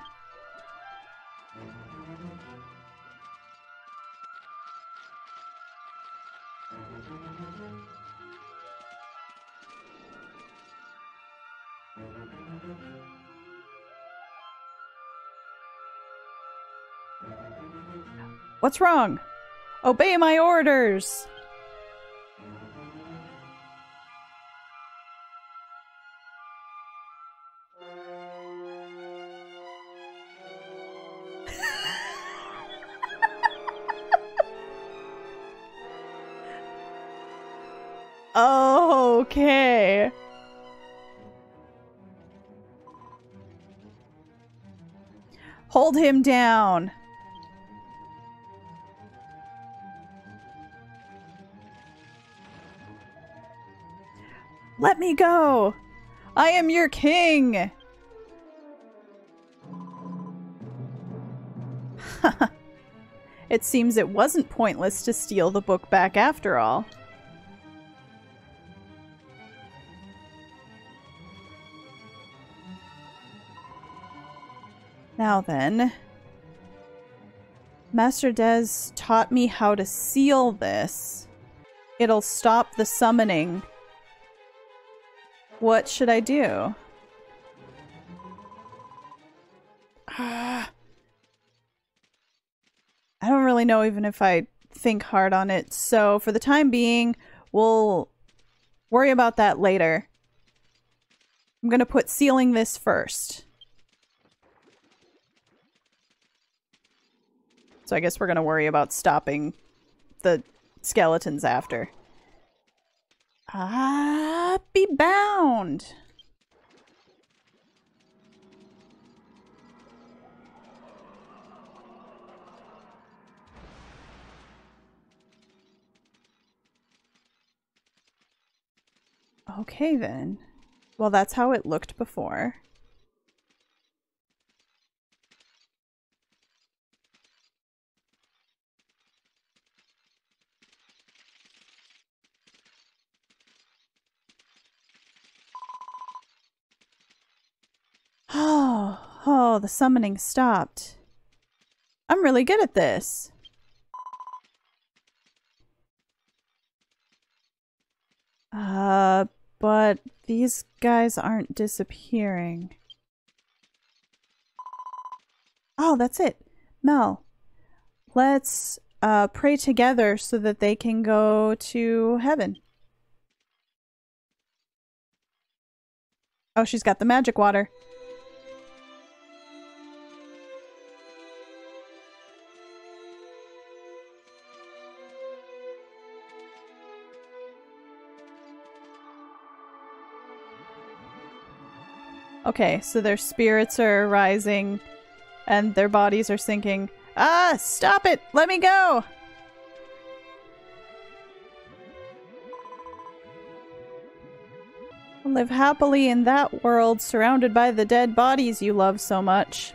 What's wrong? Obey my orders! Okay. Hold him down. Let me go. I am your king. It seems it wasn't pointless to steal the book back after all. Now then, Master Des taught me how to seal this. It'll stop the summoning. What should I do? I don't really know even if I think hard on it, so for the time being, we'll worry about that later. I'm gonna put sealing this first. So I guess we're gonna worry about stopping the skeletons after. Be bound! Okay then. Well, that's how it looked before. Oh, the summoning stopped. I'm really good at this. But these guys aren't disappearing. Oh, that's it. Mel, let's pray together so that they can go to heaven. Oh, she's got the magic water. Okay, so their spirits are rising and their bodies are sinking. Ah, stop it! Let me go! Live happily in that world, surrounded by the dead bodies you love so much.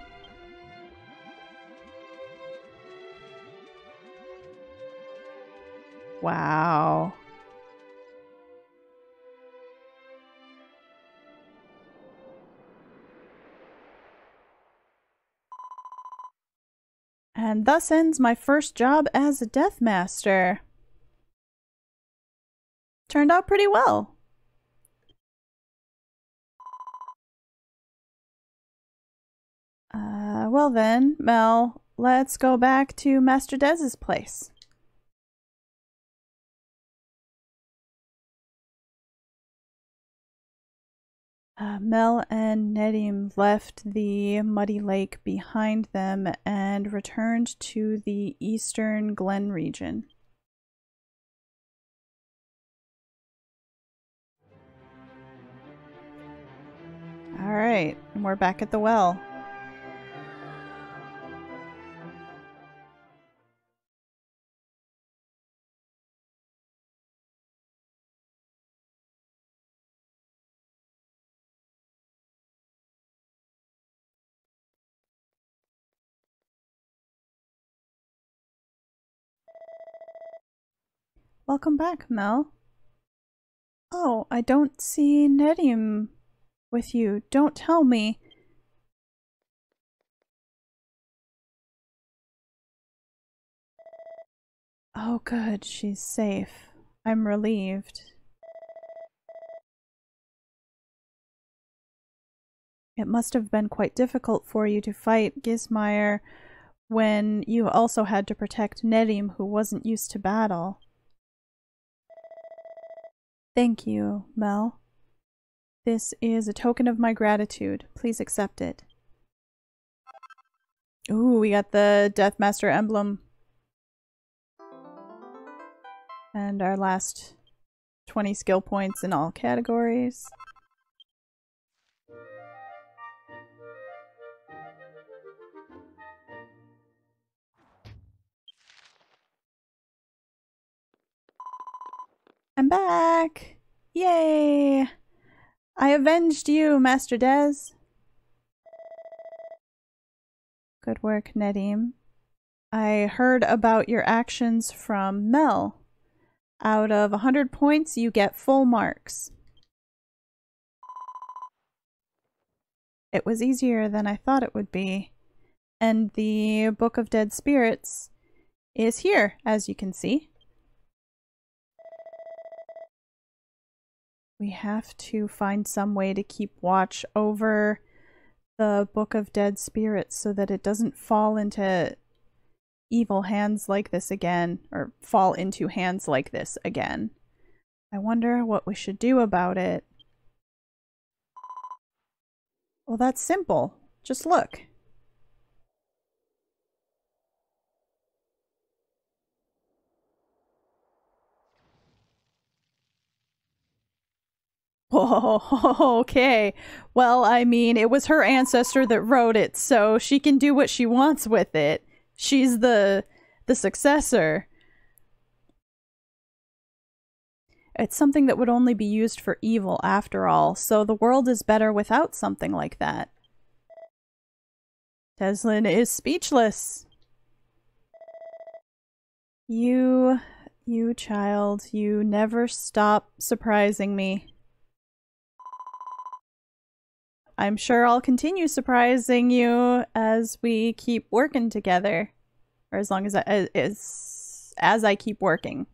Wow. And thus ends my first job as a Death Master. Turned out pretty well. Well then, Mel, let's go back to Master Dez's place. Mel and Nedim left the muddy lake behind them and returned to the eastern Glen region. Alright, and we're back at the well. Welcome back, Mel. Oh, I don't see Nedim with you. Don't tell me. Oh good, she's safe. I'm relieved. It must have been quite difficult for you to fight Gismire when you also had to protect Nedim, who wasn't used to battle. Thank you, Mel. This is a token of my gratitude. Please accept it. Ooh, we got the Deathmaster emblem. And our last 20 skill points in all categories. I'm back! Yay! I avenged you, Master Dez. Good work, Nedim. I heard about your actions from Mel. Out of 100 points, you get full marks. It was easier than I thought it would be. And the Book of Dead Spirits is here, as you can see. We have to find some way to keep watch over the Book of Dead Spirits so that it doesn't fall into evil hands like this again, or fall into hands like this again. I wonder what we should do about it. Well, that's simple. Just look. Oh, okay. Well, I mean, it was her ancestor that wrote it, so she can do what she wants with it. She's the successor. It's something that would only be used for evil after all, so the world is better without something like that. Teslin is speechless. You child, you never stop surprising me. I'm sure I'll continue surprising you as we keep working together. Or as long as I keep working.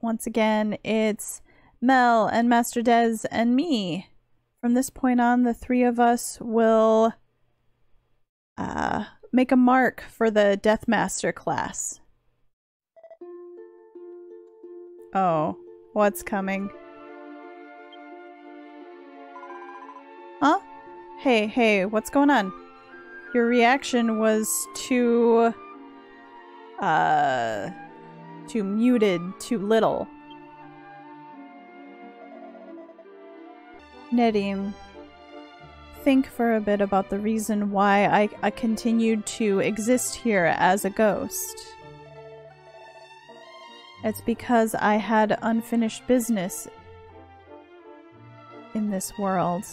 Once again, it's Mel and Master Des and me. From this point on, the three of us will make a mark for the Deathmaster class. Oh, what's coming? Huh? Hey, what's going on? Your reaction was too muted, too little. Nedim, think for a bit about the reason why I continued to exist here as a ghost. It's because I had unfinished business in this world.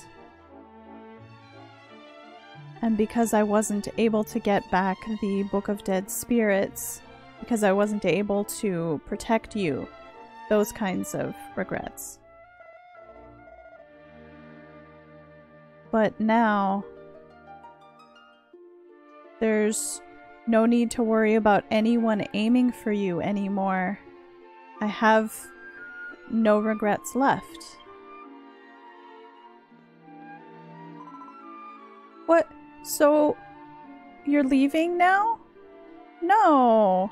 And because I wasn't able to get back the Book of Dead Spirits, because I wasn't able to protect you, those kinds of regrets. But now, there's no need to worry about anyone aiming for you anymore. I have no regrets left. What? So, you're leaving now? No.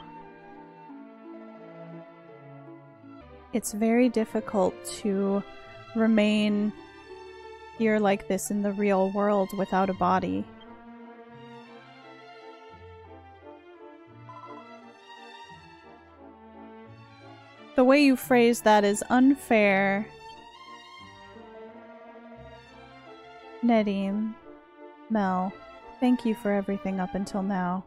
It's very difficult to remain here like this in the real world without a body. The way you phrase that is unfair. Nedim, Mel, thank you for everything up until now.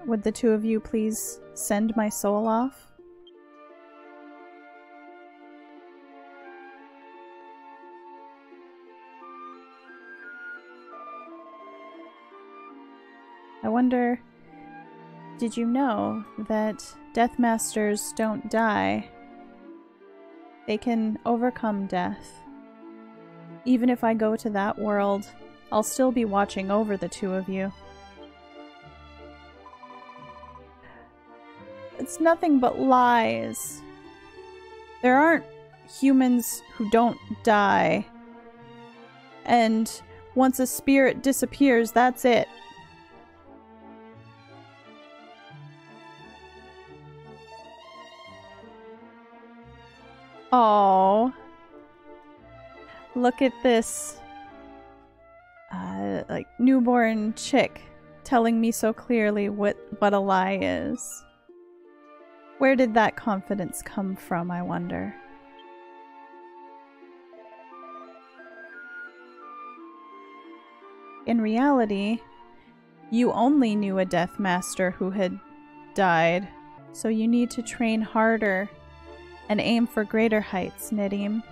Would the two of you please send my soul off? I wonder, did you know that Deathmasters don't die? They can overcome death. Even if I go to that world, I'll still be watching over the two of you. It's nothing but lies. There aren't humans who don't die. And once a spirit disappears, that's it. Oh, look at this, like, newborn chick telling me so clearly what a lie is. Where did that confidence come from, I wonder? In reality, you only knew a Deathmaster who had died, so you need to train harder and aim for greater heights, Nedim.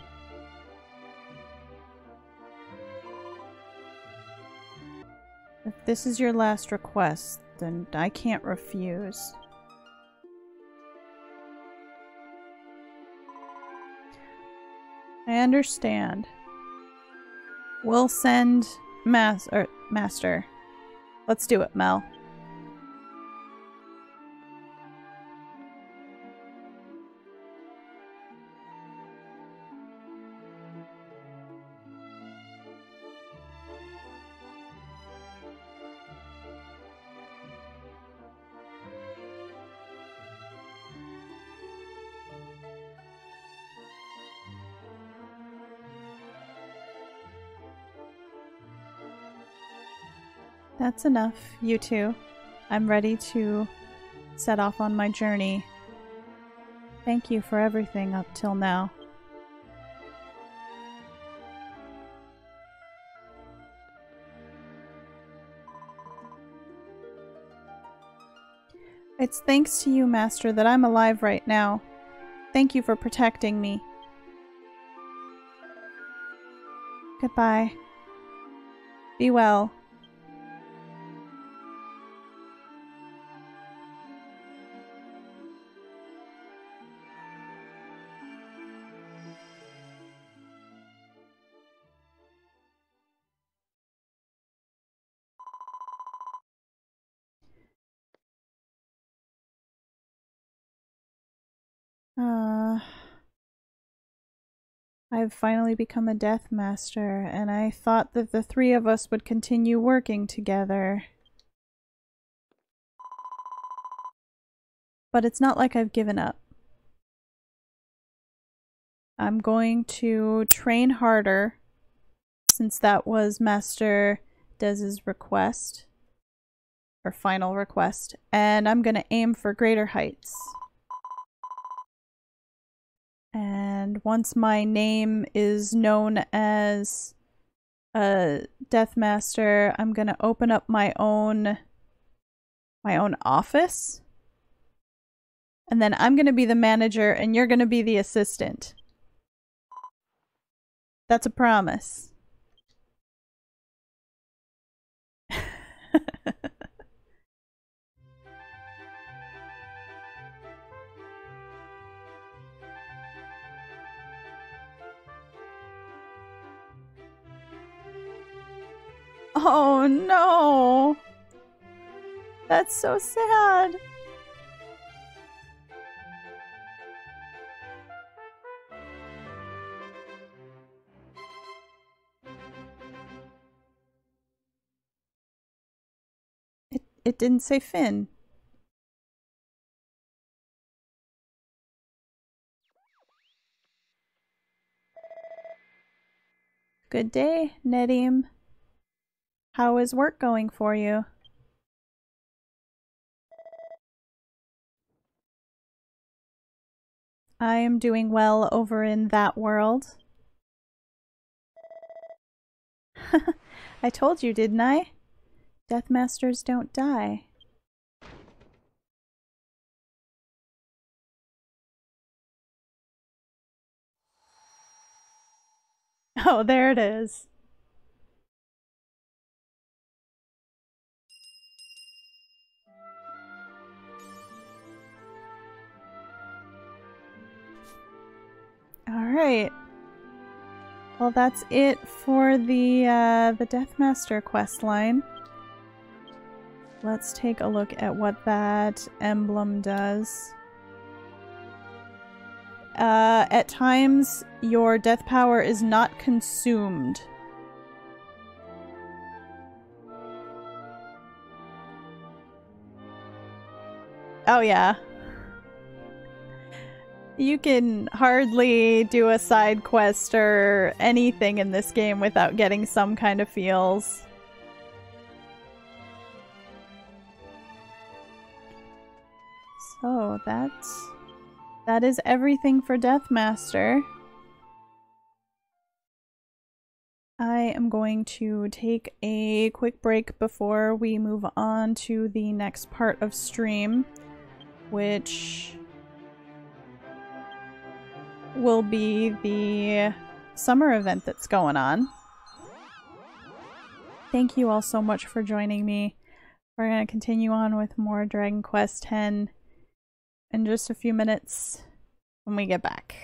If this is your last request, then I can't refuse. I understand. We'll send Master. Let's do it, Mel. That's enough, you two. I'm ready to set off on my journey. Thank you for everything up till now. It's thanks to you, Master, that I'm alive right now. Thank you for protecting me. Goodbye. Be well. I've finally become a Death Master, and I thought that the three of us would continue working together. But it's not like I've given up. I'm going to train harder, since that was Master Dez's request, or final request, and I'm going to aim for greater heights. And once my name is known as a Death Master, I'm gonna open up my own office. And then I'm gonna be the manager and you're gonna be the assistant. That's a promise. Oh no! That's so sad. It didn't say Finn. Good day, Nedim. How is work going for you? I am doing well over in that world. I told you, didn't I? Death Masters don't die. Oh, there it is. Alright. Well, that's it for the Deathmaster questline. Let's take a look at what that emblem does. At times, your death power is not consumed. Oh yeah. You can hardly do a side quest or anything in this game without getting some kind of feels. So that is everything for Deathmaster. I am going to take a quick break before we move on to the next part of stream, which will be the summer event that's going on. Thank you all so much for joining me. We're going to continue on with more Dragon Quest X in just a few minutes when we get back.